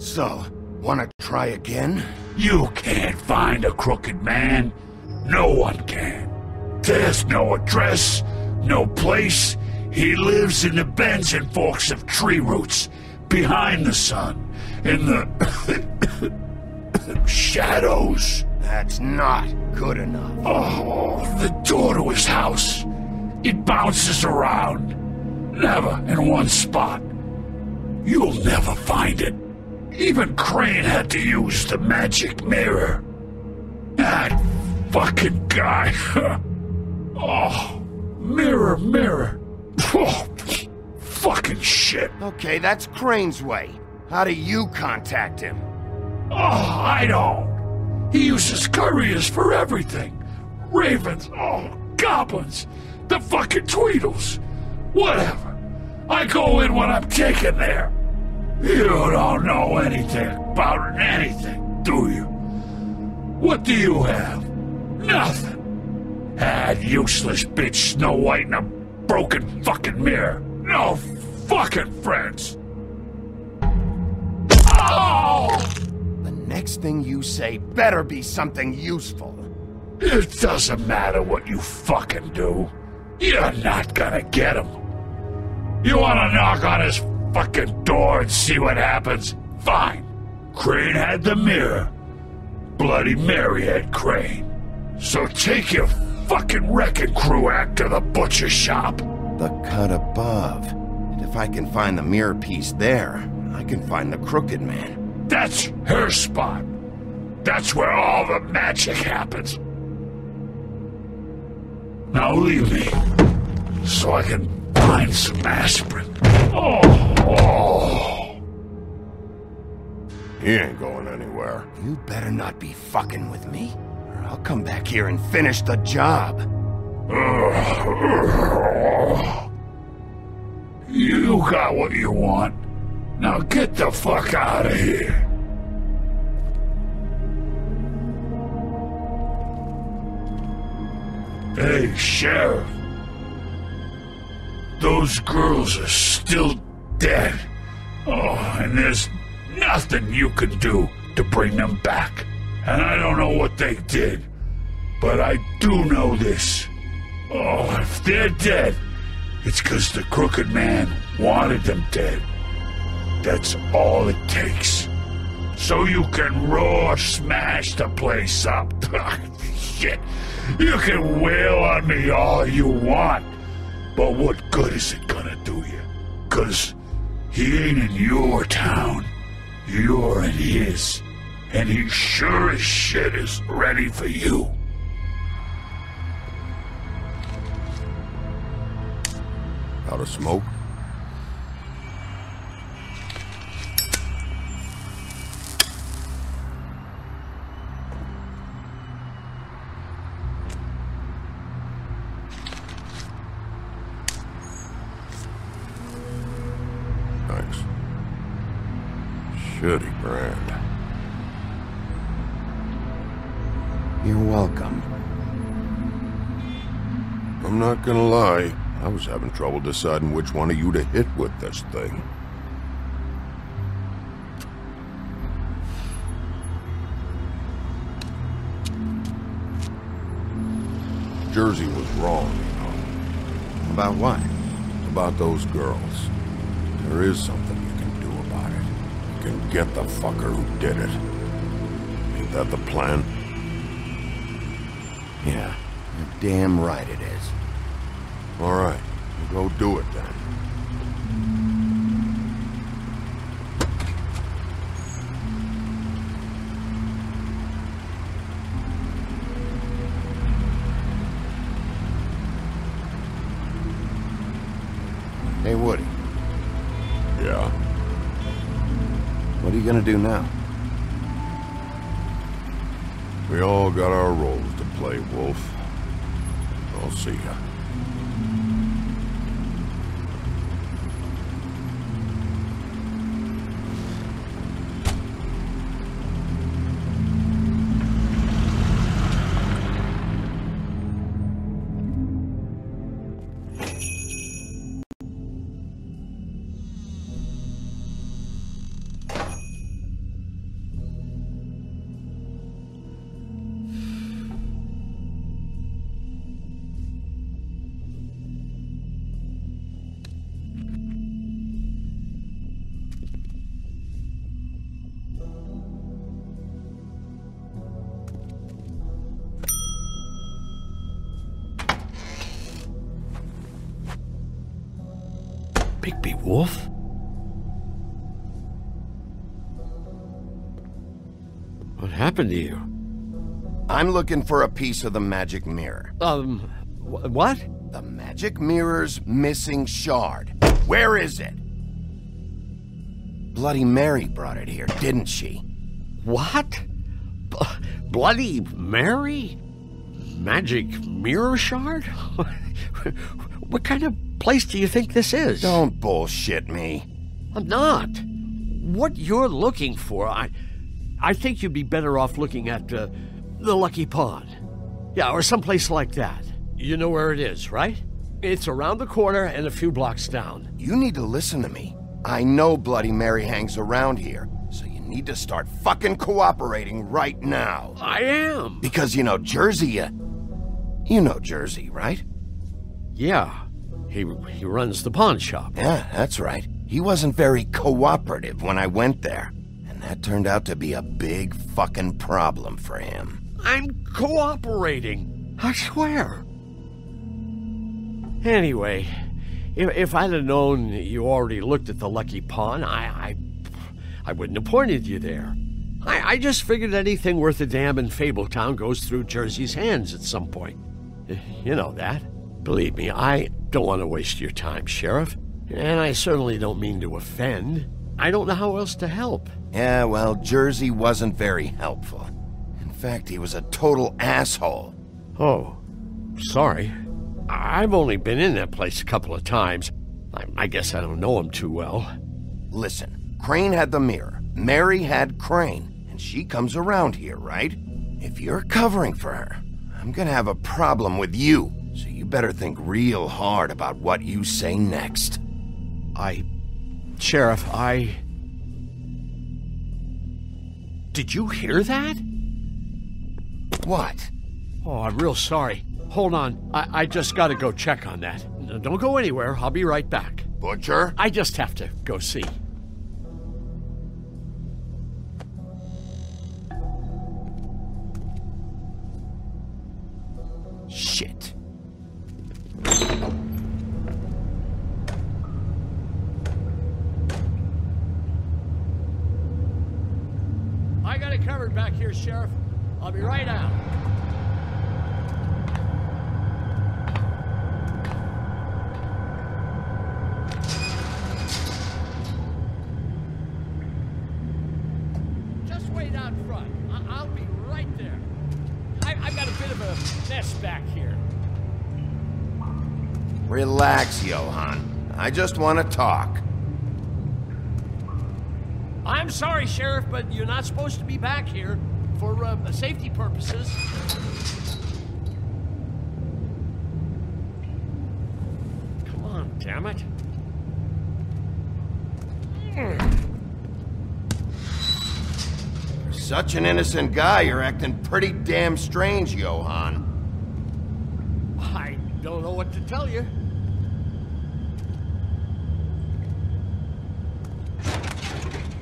So, wanna try again? You can't find a crooked man. No one can. There's no address, no place. He lives in the bends and forks of tree roots, behind the sun, in the shadows. That's not good enough. Oh, the door to his house. It bounces around. Never in one spot. You'll never find it. Even Crane had to use the magic mirror. That fucking guy. Oh, mirror, mirror. Oh, fucking shit. Okay, that's Crane's way. How do you contact him? Oh, I don't. He uses couriers for everything. Ravens, oh, goblins, the fucking Tweedles. Whatever. I go in when I'm taken there. You don't know anything about anything, do you? What do you have? Nothing. That useless bitch Snow White and a broken fucking mirror. No fucking friends. Oh! The next thing you say better be something useful. It doesn't matter what you fucking do. You're not gonna get him. You wanna knock on his fucking door and see what happens? Fine. Crane had the mirror. Bloody Mary had Crane. So take your fucking wrecking crew act to the butcher shop. The cut above. And if I can find the mirror piece there, I can find the crooked man. That's her spot. That's where all the magic happens. Now leave me, so I can find some aspirin. Oh. He ain't going anywhere. You better not be fucking with me, or I'll come back here and finish the job. You got what you want. Now get the fuck out of here. Hey, Sheriff. Those girls are still dead. Oh, and there's nothing you can do to bring them back. And I don't know what they did, but I do know this. Oh, if they're dead, it's 'cause the crooked man wanted them dead. That's all it takes. So you can roar smash the place up. Shit, you can wail on me all you want, but what good is it gonna do you? 'Cause he ain't in your town, you're in his, and he sure as shit is ready for you. Out of smoke? shitty brand. You're welcome. I'm not gonna lie, I was having trouble deciding which one of you to hit with this thing. Jersey was wrong, you know. About what? About those girls. There is something you can do about it. You can get the fucker who did it. Ain't that the plan? Yeah, you're damn right it is. All right, we'll go do it then. Hey, Woody. Yeah? What are you gonna do now? We all got our roles to play, Wolf. I'll see ya. Bigby Wolf? What happened to you? I'm looking for a piece of the magic mirror. What? The magic mirror's missing shard. Where is it? Bloody Mary brought it here, didn't she? What? Bloody Mary? Magic mirror shard? What kind of place do you think this is? Don't bullshit me. I'm not. What you're looking for, I think you'd be better off looking at the Lucky Pond. Yeah, or someplace like that. You know where it is, right? It's around the corner and a few blocks down. You need to listen to me. I know Bloody Mary hangs around here, so you need to start fucking cooperating right now. I am. Because you know Jersey, you know Jersey, right? Yeah. He runs the pawn shop. Yeah, that's right. He wasn't very cooperative when I went there. And that turned out to be a big fucking problem for him. I'm cooperating. I swear. Anyway, if I'd have known you already looked at the Lucky Pawn, I wouldn't have pointed you there. I just figured anything worth a damn in Fabletown goes through Jersey's hands at some point. You know that. Believe me, I don't want to waste your time, Sheriff. And I certainly don't mean to offend. I don't know how else to help. Yeah, well, Jersey wasn't very helpful. In fact, he was a total asshole. Oh, sorry. I've only been in that place a couple of times. I guess I don't know him too well. Listen, Crane had the mirror. Mary had Crane. And she comes around here, right? If you're covering for her, I'm gonna have a problem with you. So you better think real hard about what you say next. Sheriff, Did you hear that? What? Oh, I'm real sorry. Hold on. I just gotta go check on that. Don't go anywhere. I'll be right back. Butcher? I just have to go see. Shit. I got it covered back here, Sheriff. I'll be right out. Just wait out front. I'll be right there. I've got a bit of a mess back here. Relax, Johan. I just want to talk. I'm sorry, Sheriff, but you're not supposed to be back here for safety purposes. Come on, damn it. For such an innocent guy, you're acting pretty damn strange, Johann. I don't know what to tell you.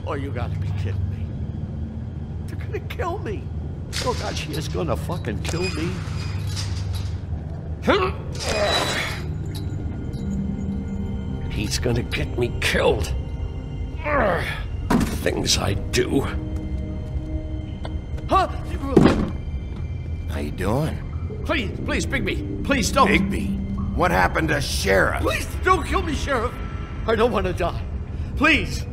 Oh, you gotta be kidding me. They're gonna kill me. Oh God, she is gonna fucking kill me. He's gonna get me killed. Things I do. Huh? How you doing? Please, Bigby, please don't. Bigby? What happened to Sheriff? Please don't kill me, Sheriff. I don't want to die. Please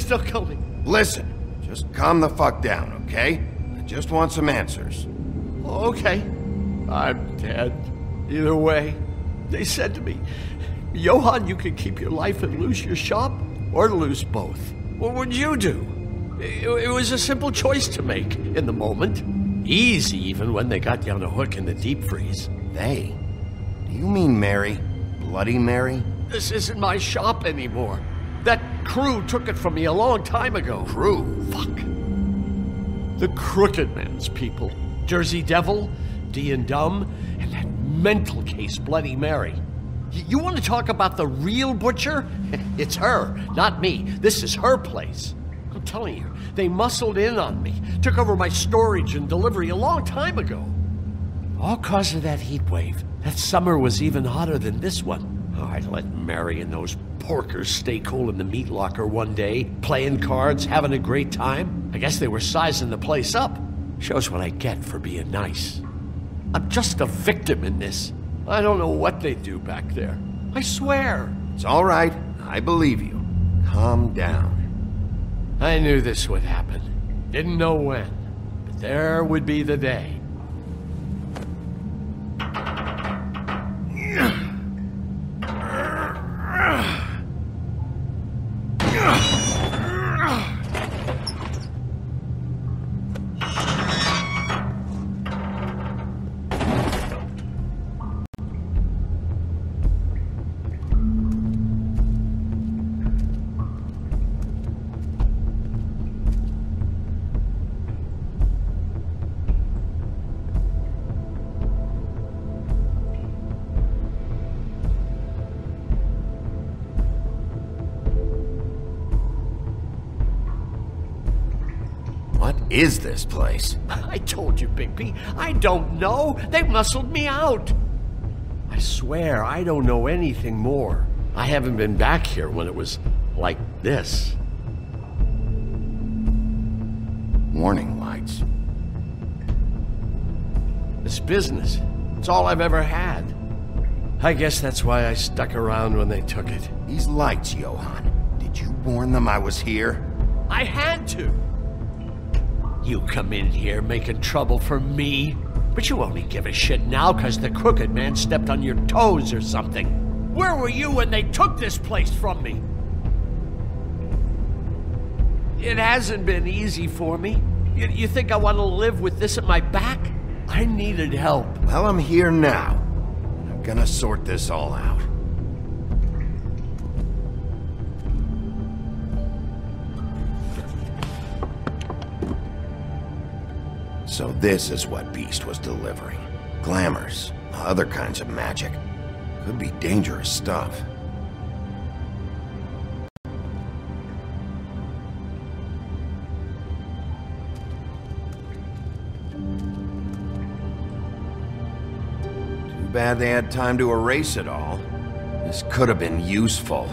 don't kill me. Listen, just calm the fuck down, okay? I just want some answers. Okay. I'm dead. Either way. They said to me, Johann, you can keep your life and lose your shop, or lose both. What would you do? It was a simple choice to make in the moment. Easy, even when they got you on a hook in the deep freeze. They? Do you mean Mary? Bloody Mary? This isn't my shop anymore. That crew took it from me a long time ago. Crew? Fuck. The Crooked Man's people. Jersey Devil, D and Dumb, and that mental case, Bloody Mary. You want to talk about the real butcher? It's her, not me. This is her place. I'm telling you, they muscled in on me, took over my storage and delivery a long time ago. All cause of that heat wave. That summer was even hotter than this one. Oh, I let Mary and those porkers stay cool in the meat locker one day, playing cards, having a great time. I guess they were sizing the place up. Shows what I get for being nice. I'm just a victim in this. I don't know what they do back there. I swear. It's all right. I believe you. Calm down. I knew this would happen. Didn't know when. But there would be the day. What is this place? I told you, Bigby. I don't know. They muscled me out. I swear, I don't know anything more. I haven't been back here when it was like this. Warning lights. This business, it's all I've ever had. I guess that's why I stuck around when they took it. These lights, Johann. Did you warn them I was here? I had to. You come in here making trouble for me, but you only give a shit now because the Crooked Man stepped on your toes or something. Where were you when they took this place from me? It hasn't been easy for me. You think I want to live with this at my back? I needed help. Well, I'm here now. I'm gonna sort this all out. So this is what Beast was delivering. Glamours, other kinds of magic. Could be dangerous stuff. Too bad they had time to erase it all. This could have been useful.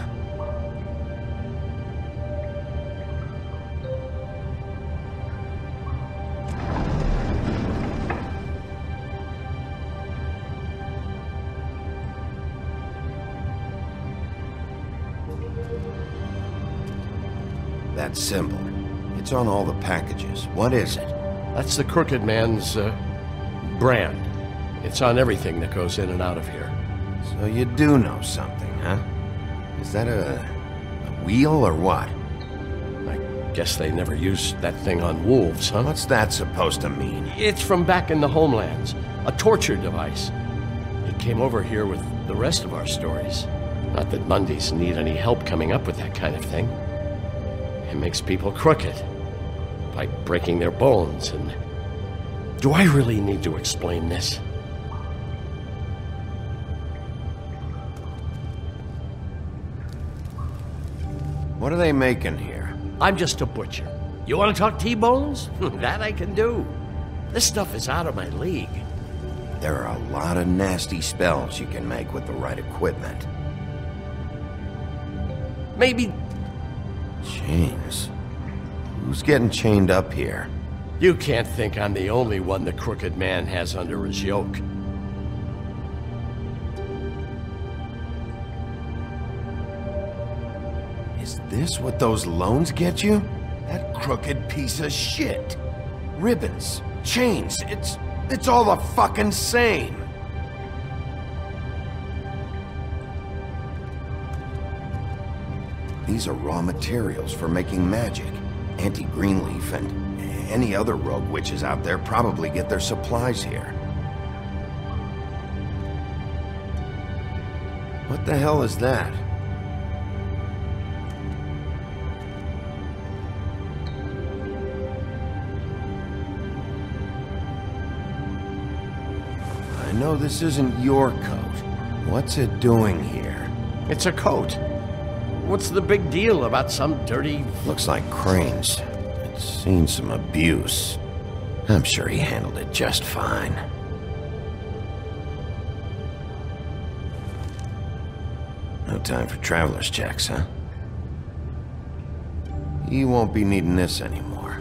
That symbol. It's on all the packages. What is it? That's the Crooked Man's, brand. It's on everything that goes in and out of here. So you do know something, huh? Is that a wheel or what? I Guess they never used that thing on wolves, huh? What's that supposed to mean? It's from back in the homelands. A torture device. It came over here with the rest of our stories. Not that Mundies need any help coming up with that kind of thing. It makes people crooked. By breaking their bones and... Do I really need to explain this? What are they making here? I'm just a butcher. You want to talk T-bones? That I can do. This stuff is out of my league. There are a lot of nasty spells you can make with the right equipment. Maybe... Chains? Who's getting chained up here? You can't think I'm the only one the Crooked Man has under his yoke. Is this what those loans get you? That crooked piece of shit. Ribbons, chains, it's all the fucking same. These are raw materials for making magic. Auntie Greenleaf and any other rogue witches out there probably get their supplies here. What the hell is that? I know this isn't your coat. What's it doing here? It's a coat. What's the big deal about some dirty... Looks like Crane's. It's seen some abuse. I'm sure he handled it just fine. No time for traveler's checks, huh? You won't be needing this anymore.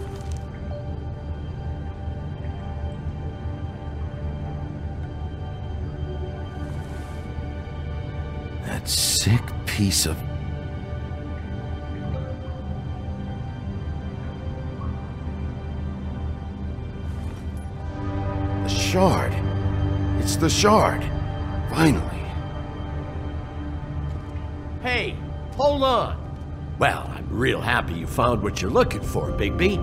That sick piece of... Shard. It's the shard. Finally. Hey, hold on. Well, I'm real happy you found what you're looking for, Bigby.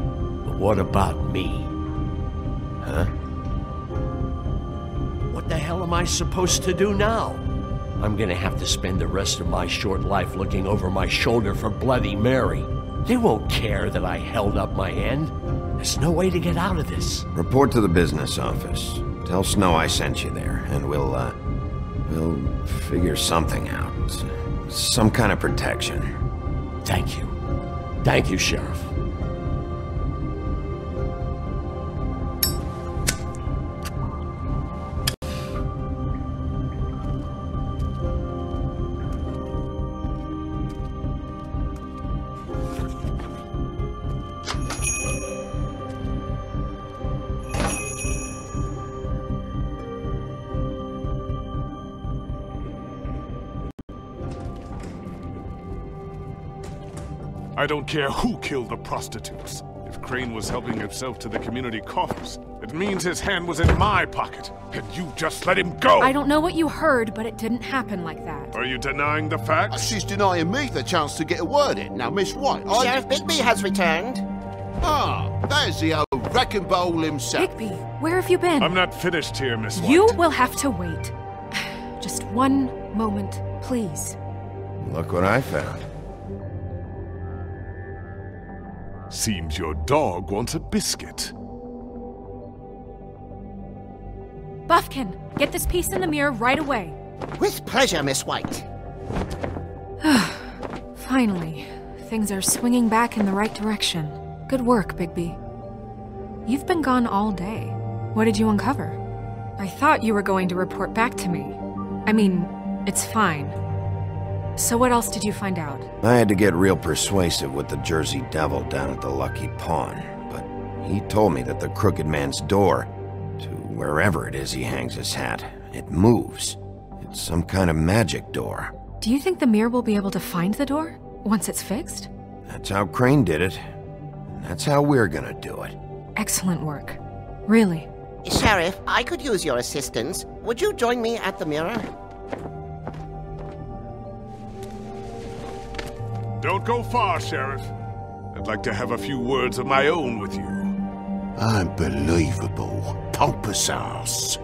But what about me? Huh? What the hell am I supposed to do now? I'm gonna have to spend the rest of my short life looking over my shoulder for Bloody Mary. They won't care that I held up my end. There's no way to get out of this. Report to the business office. Tell Snow I sent you there, and we'll figure something out. Some kind of protection. Thank you. Thank you, Sheriff. I don't care who killed the prostitutes. If Crane was helping himself to the community coffers, it means his hand was in my pocket, and you just let him go! I don't know what you heard, but it didn't happen like that. Are you denying the facts? She's denying me the chance to get a word in. Now, Miss White, Sheriff Bigby has returned. Ah, there's the old wrecking bowl himself. Bigby, where have you been? I'm not finished here, Miss White. You will have to wait. Just one moment, please. Look what I found. Seems your dog wants a biscuit. Buffkin, get this piece in the mirror right away. With pleasure, Miss White. Finally, things are swinging back in the right direction. Good work, Bigby. You've been gone all day. What did you uncover? I thought you were going to report back to me. I mean, it's fine. So what else did you find out? I had to get real persuasive with the Jersey Devil down at the Lucky Pawn, but he told me that the Crooked Man's door, to wherever it is he hangs his hat, it moves. It's some kind of magic door. Do you think the mirror will be able to find the door once it's fixed? That's how Crane did it. And that's how we're gonna do it. Excellent work. Really. Sheriff, I could use your assistance. Would you join me at the mirror? Don't go far, Sheriff. I'd like to have a few words of my own with you. Unbelievable. Pompous ass.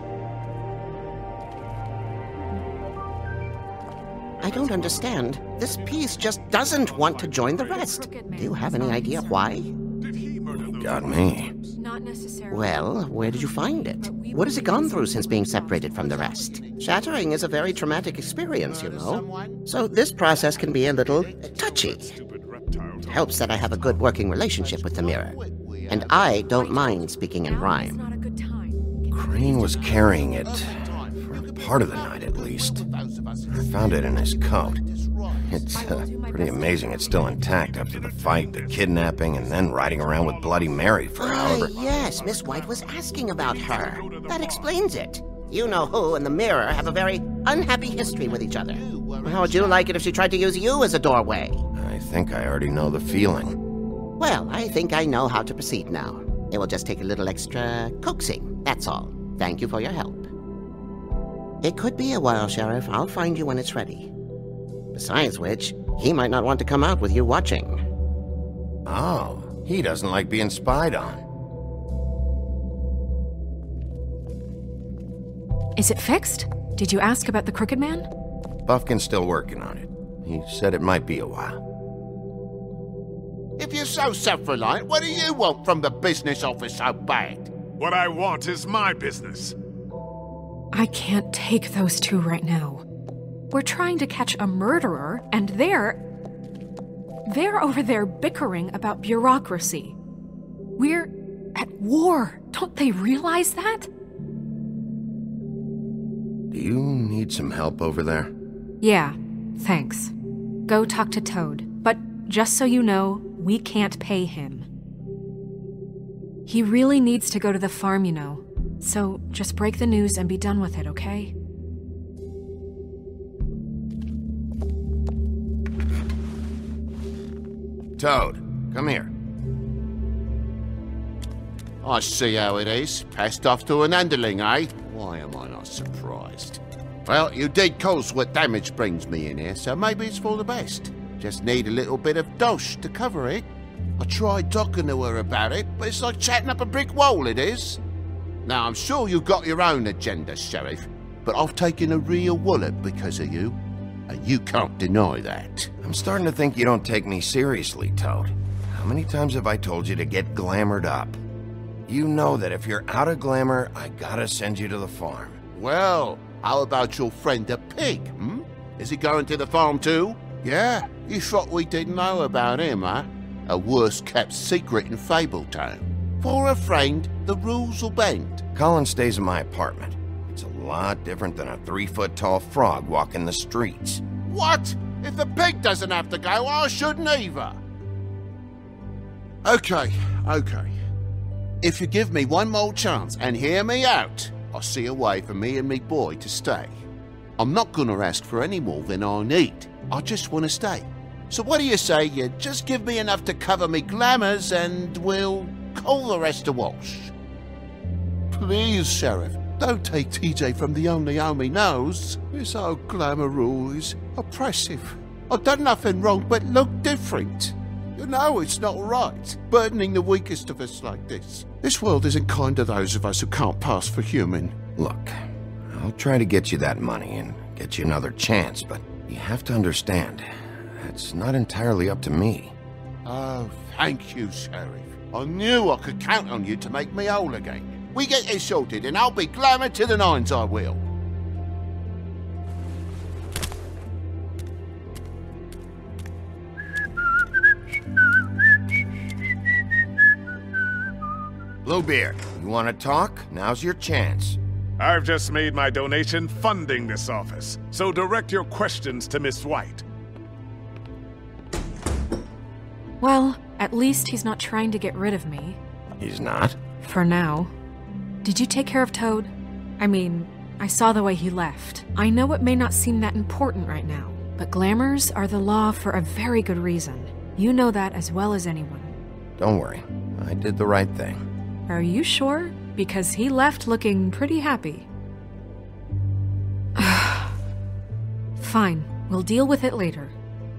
I don't understand. This piece just doesn't want to join the rest. Do you have any idea why? Got me. Not necessarily. Well, where did you find it? What has it gone through since being separated from the rest? Shattering is a very traumatic experience, you know. So this process can be a little touchy. It helps that I have a good working relationship with the mirror. And I don't mind speaking in rhyme. Crane was carrying it for part of the night, at least. I found it in his coat. It's pretty amazing it's still intact after the fight, the kidnapping, and then riding around with Bloody Mary for however... Yes, Miss White was asking about her. That explains it. You know who and the mirror have a very unhappy history with each other. How would you like it if she tried to use you as a doorway? I think I already know the feeling. Well, I think I know how to proceed now. It will just take a little extra coaxing, that's all. Thank you for your help. It could be a while, Sheriff. I'll find you when it's ready. Besides which, he might not want to come out with you watching. Oh, he doesn't like being spied on. Is it fixed? Did you ask about the Crooked Man? Buffkin's still working on it. He said it might be a while. If you're so self-reliant, what do you want from the business office so bad? What I want is my business. I can't take those two right now. We're trying to catch a murderer, and they're over there bickering about bureaucracy. We're at war. Don't they realize that? Do you need some help over there? Yeah, thanks. Go talk to Toad. But just so you know, we can't pay him. He really needs to go to the farm, you know. So just break the news and be done with it, okay? Toad, come here. I see how it is. Passed off to an underling, eh? Why am I not surprised? Well, you did cause what damage brings me in here, so maybe it's for the best. Just need a little bit of dosh to cover it. I tried talking to her about it, but it's like chatting up a brick wall, it is. Now, I'm sure you've got your own agenda, Sheriff, but I've taken a real wallet because of you, and you can't deny that. I'm starting to think you don't take me seriously, Toad. How many times have I told you to get glamored up? You know that if you're out of glamour, I gotta send you to the farm. Well, how about your friend the pig, hmm? Is he going to the farm too? Yeah, you thought we didn't know about him, huh? A worst-kept secret in Fabletown. For a friend, the rules will bend. Colin stays in my apartment. It's a lot different than a 3-foot-tall frog walking the streets. What? If the pig doesn't have to go, I shouldn't either. Okay. If you give me one more chance and hear me out, I'll see a way for me and me boy to stay. I'm not gonna ask for any more than I need. I just want to stay. So what do you say you just give me enough to cover me glamours and we'll call the rest a wash? Please, Sheriff, don't take TJ from the only home he knows. This old glamour rule is oppressive. I've done nothing wrong but look different. You know it's not right, burdening the weakest of us like this. This world isn't kind to those of us who can't pass for human. Look, I'll try to get you that money and get you another chance, but you have to understand, that's not entirely up to me. Oh, thank you, Sheriff. I knew I could count on you to make me whole again. We get this sorted and I'll be glamour to the nines, I will. Bluebeard, you want to talk? Now's your chance. I've just made my donation funding this office, so direct your questions to Miss White. Well, at least he's not trying to get rid of me. He's not? For now. Did you take care of Toad? I mean, I saw the way he left. I know it may not seem that important right now, but glamours are the law for a very good reason. You know that as well as anyone. Don't worry, I did the right thing. Are you sure? Because he left looking pretty happy. Fine, we'll deal with it later.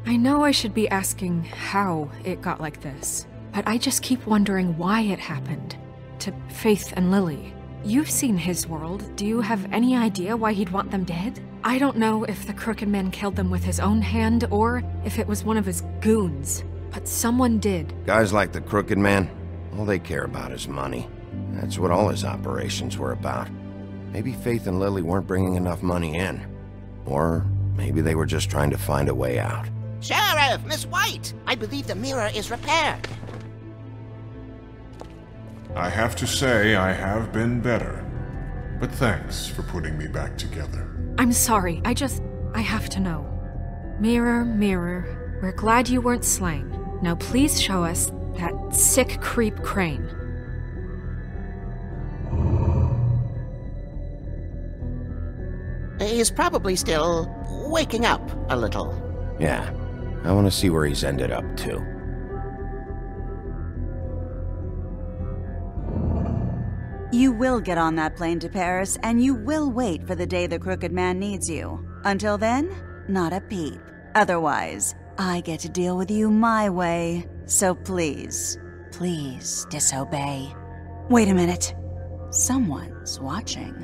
I know I should be asking how it got like this, but I just keep wondering why it happened. To Faith and Lily. You've seen his world. Do you have any idea why he'd want them dead? I don't know if the Crooked Man killed them with his own hand or if it was one of his goons, but someone did. Guys like the Crooked Man, all they care about is money. That's what all his operations were about. Maybe Faith and Lily weren't bringing enough money in. Or maybe they were just trying to find a way out. Sheriff, Miss White! I believe the mirror is repaired. I have to say I have been better. But thanks for putting me back together. I'm sorry, I have to know. Mirror, mirror, we're glad you weren't slain. Now please show us that sick creep Crane. He's probably still waking up a little. Yeah, I want to see where he's ended up, too. You will get on that plane to Paris, and you will wait for the day the Crooked Man needs you. Until then, not a peep. Otherwise, I get to deal with you my way. So please, please disobey. Wait a minute. Someone's watching.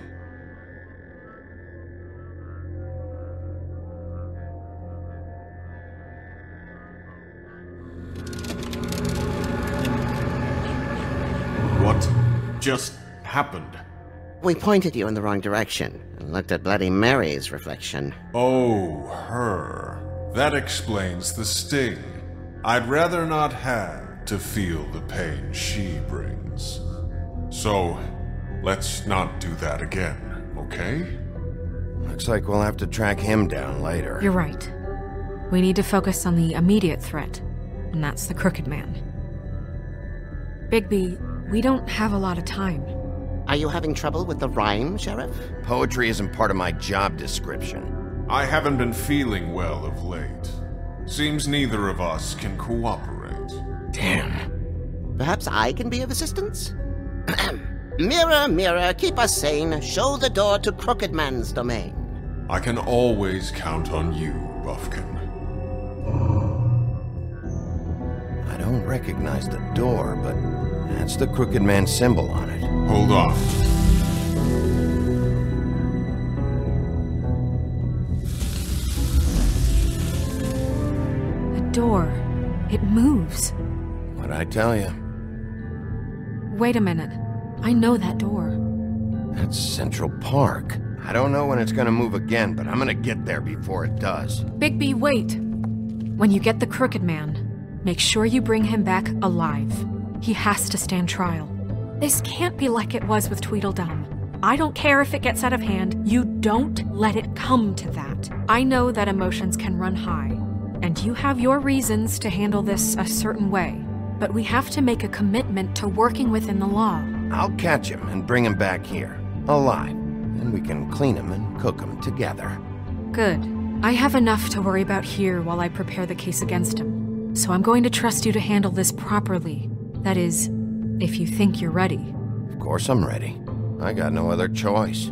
What just happened? We pointed you in the wrong direction and looked at Bloody Mary's reflection. Oh, her. That explains the sting. I'd rather not have to feel the pain she brings. So, let's not do that again, okay? Looks like we'll have to track him down later. You're right. We need to focus on the immediate threat, and that's the Crooked Man. Bigby, we don't have a lot of time. Are you having trouble with the rhyme, Sheriff? Poetry isn't part of my job description. I haven't been feeling well of late. Seems neither of us can cooperate. Damn. Perhaps I can be of assistance? Mirror, mirror, keep us sane. Show the door to Crooked Man's domain. I can always count on you, Buffkin. I don't recognize the door, but that's the Crooked Man symbol on it. Hold on. The door. It moves. What'd I tell you? Wait a minute. I know that door. That's Central Park. I don't know when it's gonna move again, but I'm gonna get there before it does. Bigby, wait! When you get the Crooked Man, make sure you bring him back alive. He has to stand trial. This can't be like it was with Tweedledum. I don't care if it gets out of hand. You don't let it come to that. I know that emotions can run high, and you have your reasons to handle this a certain way. But we have to make a commitment to working within the law. I'll catch him and bring him back here, alive. Then we can clean him and cook him together. Good. I have enough to worry about here while I prepare the case against him. So I'm going to trust you to handle this properly. That is, if you think you're ready. Of course I'm ready. I got no other choice.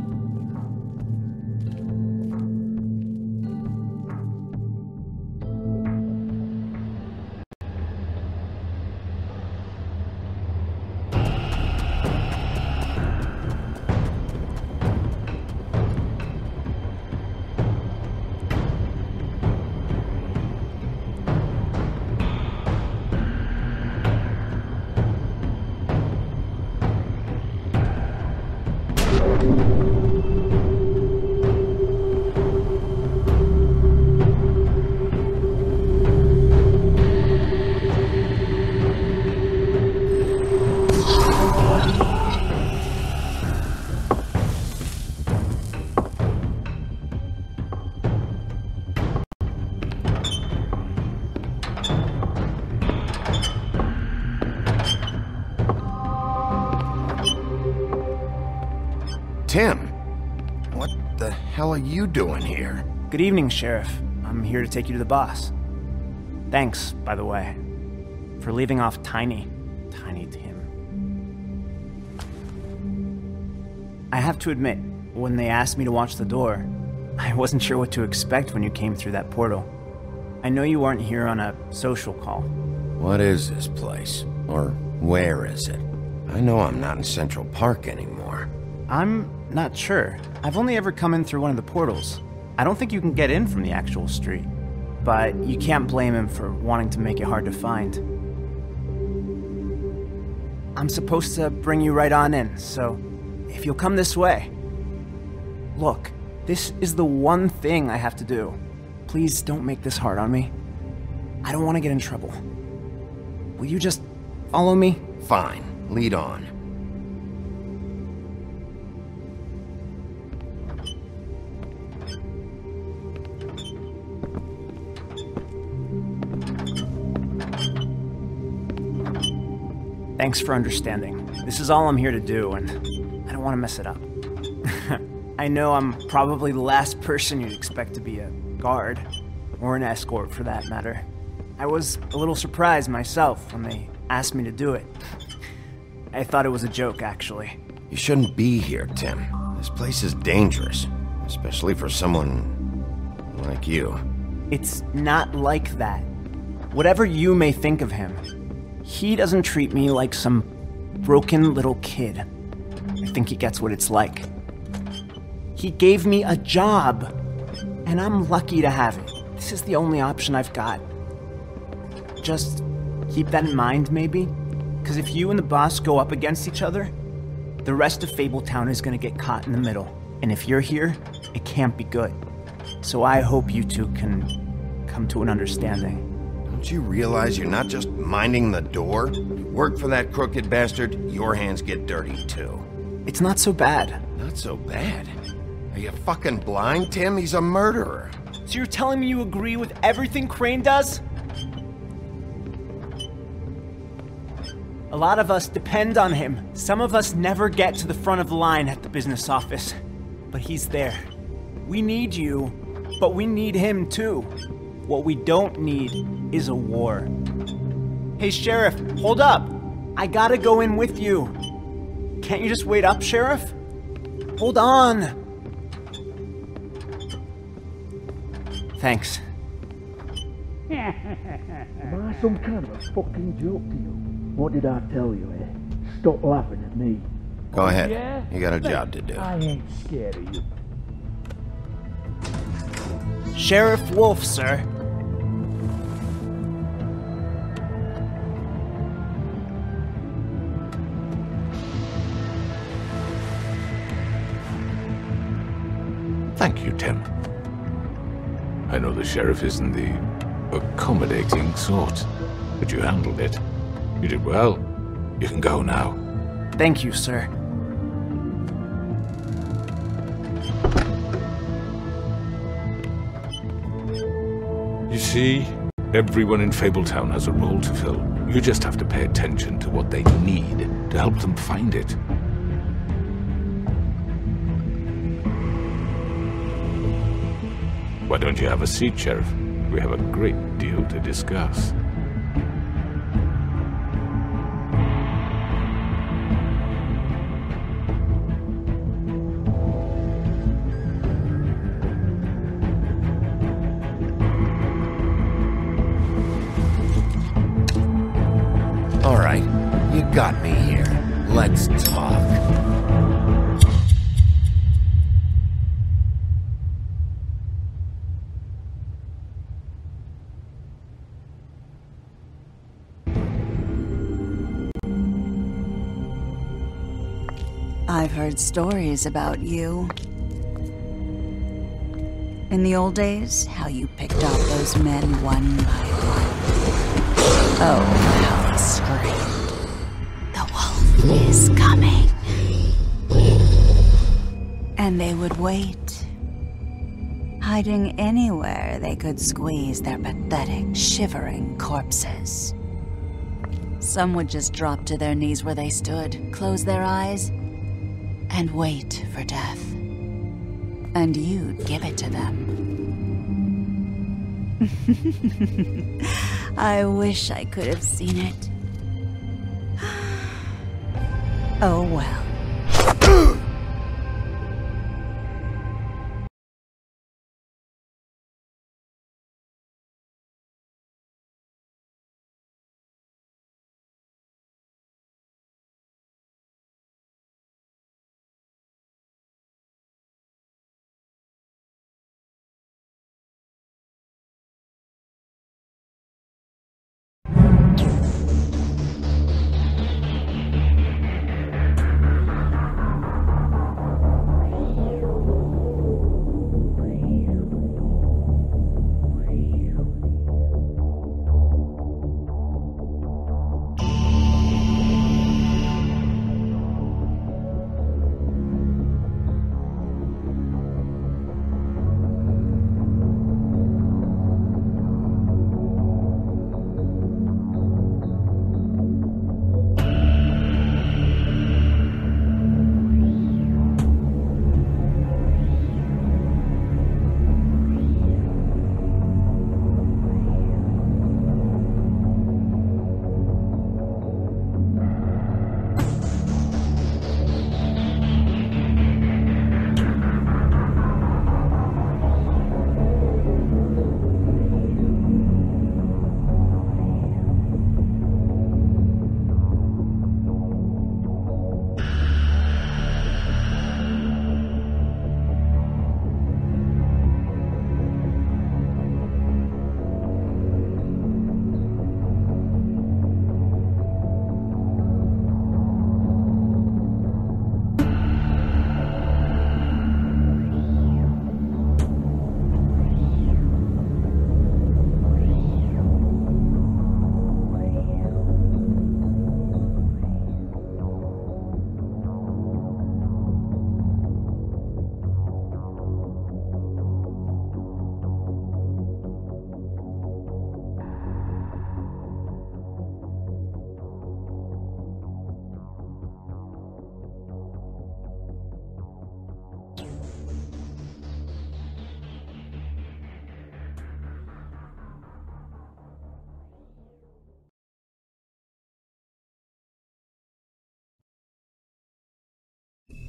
Tim, what the hell are you doing here? Good evening, Sheriff. I'm here to take you to the boss. Thanks, by the way, for leaving off Tiny Tim. I have to admit, when they asked me to watch the door, I wasn't sure what to expect when you came through that portal. I know you aren't here on a social call. What is this place? Or where is it? I know I'm not in Central Park anymore. I'm not sure. I've only ever come in through one of the portals. I don't think you can get in from the actual street. But you can't blame him for wanting to make it hard to find. I'm supposed to bring you right on in, so if you'll come this way. Look, this is the one thing I have to do. Please don't make this hard on me. I don't want to get in trouble. Will you just follow me? Fine. Lead on. Thanks for understanding. This is all I'm here to do, and I don't want to mess it up. I know I'm probably the last person you'd expect to be a guard, or an escort for that matter. I was a little surprised myself when they asked me to do it. I thought it was a joke, actually. You shouldn't be here, Tim. This place is dangerous, especially for someone like you. It's not like that. Whatever you may think of him, he doesn't treat me like some broken little kid. I think he gets what it's like. He gave me a job, and I'm lucky to have it. This is the only option I've got. Just keep that in mind, maybe? Because if you and the boss go up against each other, the rest of Fabletown is going to get caught in the middle. And if you're here, it can't be good. So I hope you two can come to an understanding. Don't you realize you're not just minding the door? You work for that crooked bastard, your hands get dirty too. It's not so bad. Not so bad? Are you fucking blind, Tim? He's a murderer. So you're telling me you agree with everything Crane does? A lot of us depend on him. Some of us never get to the front of the line at the business office. But he's there. We need you, but we need him too. What we don't need is a war. Hey, Sheriff, hold up. I gotta go in with you. Can't you just wait up, Sheriff? Hold on. Thanks. Am I some kind of a fucking joke to you? What did I tell you, eh? Stop laughing at me. Go ahead. Yeah? You got a job to do. I ain't scared of you. Sheriff Wolf, sir. Thank you, Tim. I know the sheriff isn't the accommodating sort, but you handled it. You did well. You can go now. Thank you, sir. You see, everyone in Fabletown has a role to fill. You just have to pay attention to what they need to help them find it. Why don't you have a seat, Sheriff? We have a great deal to discuss. All right, you got me here. Let's talk. I've heard stories about you. In the old days, how you picked off those men one by one. Oh, how they screamed. The wolf is coming. And they would wait, hiding anywhere they could squeeze their pathetic, shivering corpses. Some would just drop to their knees where they stood, close their eyes, and wait for death. And you'd give it to them. I wish I could have seen it. Oh well.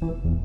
you.